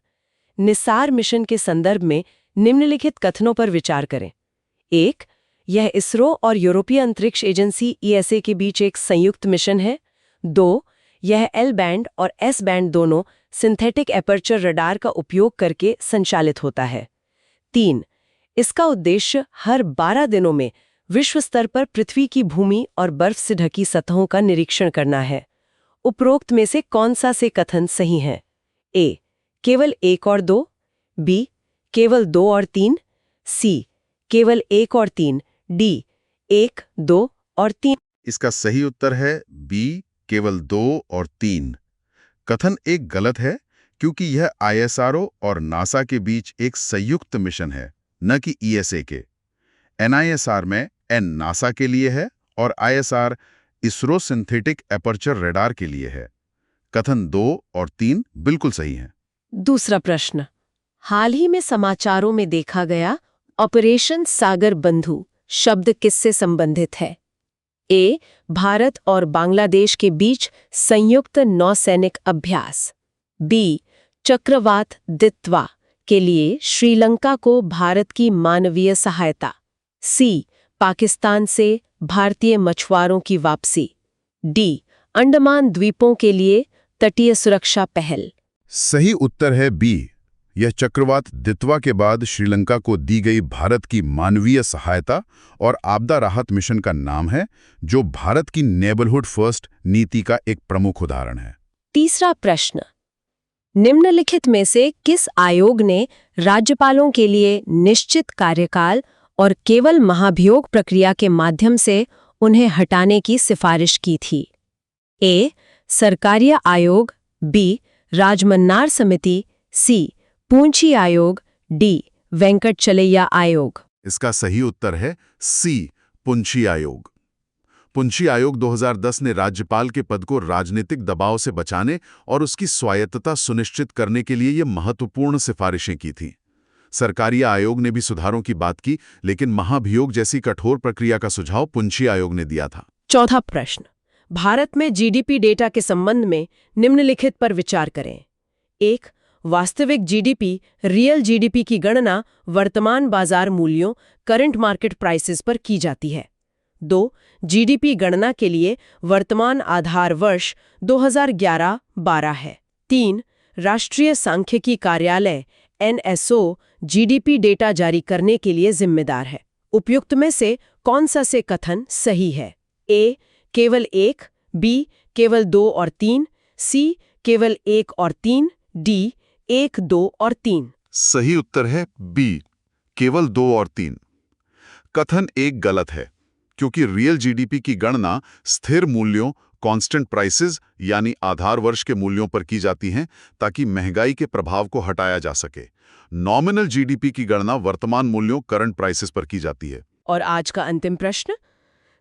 निसार मिशन के संदर्भ में निम्नलिखित कथनों पर विचार करें। 1. यह इसरो और यूरोपीय अंतरिक्ष एजेंसी ESA के बीच एक संयुक्त मिशन है। 2. यह L बैंड और S बैंड दोनों सिंथेटिक एपर्चर रडार का उपयोग करके संचालित होता है। 3. इसका उद्देश्य हर 12 दिनों में विश्व स्तर पर पृथ्वी की भूमि और बर्फ से ढकी सतहों का निरीक्षण करना है। उपरोक्त में से कौन सा से कथन सही है? A. केवल 1 और 2, B. केवल 2 और 3, C. केवल 1 और 3, D. 1, 2 और 3। इसका सही उत्तर है B, केवल 2 और 3। कथन एक गलत है क्योंकि यह ISRO और नासा के बीच एक संयुक्त मिशन है, न कि ESA के। NISR में N नासा के लिए है और ISR ISRO synthetic aperture radar के लिए है। कथन 2 और 3 बिल्कुल सही हैं। दूसरा प्रश्न, हाल ही में समाचारों में देखा गया ऑपरेशन सागर बंधु शब्द किससे संबंधित है? A. भारत और बांग्लादेश के बीच संयुक्त नौसैनिक अभ्यास। B. चक्रवात दितवा के लिए श्रीलंका को भारत की मानवीय सहायता। C. पाकिस्तान से भारतीय मछुआरों की वापसी। D. अंडमान द्वीपों के लिए तटीय सुरक्षा पहल। सही उत्तर है B। यह चक्रवात दितवा के बाद श्रीलंका को दी गई भारत की मानवीय सहायता और आपदा राहत मिशन का नाम है, जो भारत की नेबरहुड फर्स्ट नीति का एक प्रमुख उदाहरण है। तीसरा प्रश्न, निम्नलिखित में से किस आयोग ने राज्यपालों के लिए निश्चित कार्यकाल और केवल महाभियोग प्रक्रिया के माध्यम से उन्हें हटाने की सिफारिश की थी? A. सरकारिया आयोग, B. राजमन्नार समिति, C. पूंछी आयोग, D. वेंकटचलैया आयोग। इसका सही उत्तर है C, पुंछी आयोग। पुंछी आयोग 2010 ने राज्यपाल के पद को राजनीतिक दबाव से बचाने और उसकी स्वायत्तता सुनिश्चित करने के लिए ये महत्वपूर्ण सिफारिशें की थीं। सरकारी आयोग ने भी सुधारों की बात की, लेकिन महाभियोग जैसी कठोर प्रक्रिया का सुझाव पुंछी आयोग ने दिया था। चौथा प्रश्न, भारत में जीडीपी डेटा के संबंध में निम्नलिखित पर विचार करें। 1. वास्तविक जीडीपी, रियल जीडीपी की गणना वर्तमान बाजार मूल्यों, करंट मार्केट प्राइसेस पर की जाती है। 2. जीडीपी गणना के लिए वर्तमान आधार वर्ष 2011-12 है। 3. राष्ट्रीय सांख्यिकी कार्यालय NSO जीडीपी डेटा जारी करने के लिए जिम्मेदार है। उपयुक्त में से कौन सा से कथन सही है? A. केवल 1, B. केवल 2 और 3, C. केवल 1 और 3, D. 1, 2 और 3। सही उत्तर है B. केवल 2 और 3। कथन 1 गलत है, क्योंकि रियल जीडीपी की गणना स्थिर मूल्यों, कांस्टेंट प्राइसेस यानी आधार वर्ष के मूल्यों पर की जाती हैं, ताकि महंगाई के प्रभाव को हटाया जा सके। नॉमिनल जीडीपी की गणना वर्तमान मूल्यों, करंट प्राइसेस पर की जाती है। और आज का अंतिम प्रश्न,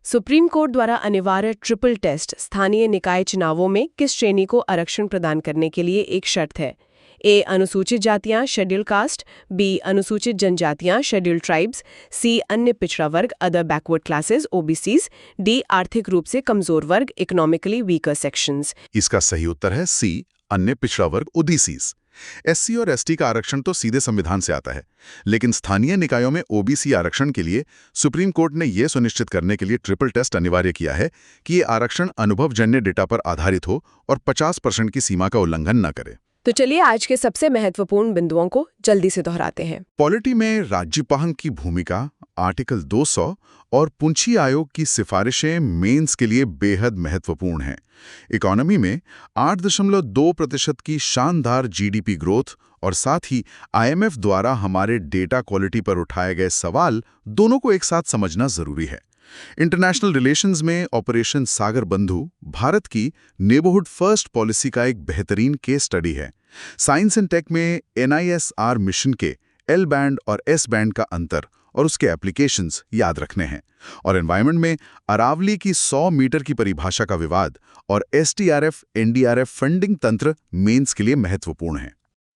सुप्रीम कोर्ट द्वारा अनिवार्य ट्रिपल टेस्ट स्थानीय निकाय चुनावों में किस श्रेणी को आरक्षण प्रदान करने के लिए एक शर्त है? A. अनुसूचित जातियां शेड्यूल कास्ट, B. अनुसूचित जनजातियां शेड्यूल ट्राइब्स, C. अन्य पिछड़ा वर्ग other backward classes OBCs, D. आर्थिक रूप से कमजोर वर्ग इकोनॉमिकली वीकर सेक्शंस। इसका सही उत्तर है C. अन्य पिछड़ा वर्ग OBCs। SC और ST का आरक्षण तो सीधे संविधान से आता है, लेकिन स्थानीय निकायों में OBC आरक्षण के लिए सुप्रीम कोर्ट ने यह सुनिश्चित करने के लिए ट्रिपल टेस्ट अनिवार्य किया है कि ये आरक्षण अनुभवजन्य डेटा पर आधारित हो और 50% की सीमा का उल्लंघन न करे। तो चलिए आज के सबसे महत्वपूर्ण बिंदुओं को जल्दी से दोहराते हैं। पॉलिटी में राज्यपाल की भूमिका, आर्टिकल 200 और पुंछी आयोग की सिफारिशें मेंस के लिए बेहद महत्वपूर्ण हैं। इकोनॉमी में 8.2% की शानदार जीडीपी ग्रोथ और साथ ही IMF द्वारा हमारे डेटा क्वालिटी पर उठाए गए सवाल, दोनों को एक साथ समझना जरूरी है। इंटरनेशनल रिलेशंस में ऑपरेशन सागर बंधु भारत की नेबरहुड फर्स्ट पॉलिसी का एक बेहतरीन केस स्टडी है। साइंस एंड टेक में NISR मिशन के L बैंड और S बैंड का अंतर और उसके एप्लीकेशंस याद रखने हैं, और एनवायरनमेंट में अरावली की 100 मीटर की परिभाषा का विवाद और STRF NDRF फंडिंग तंत्र मेंस के लिए महत्वपूर्ण है।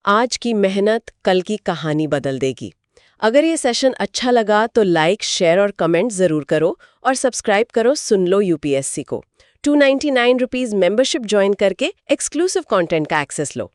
आज की मेहनत कल की कहानी बदल देगी। अगर ये सेशन अच्छा लगा तो लाइक, शेयर और कमेंट जरूर करो और सब्सक्राइब करो सुन लो UPSC को। 299 रुपीस मेंबरशिप ज्वाइन करके एक्सक्लूसिव कंटेंट का एक्सेस लो।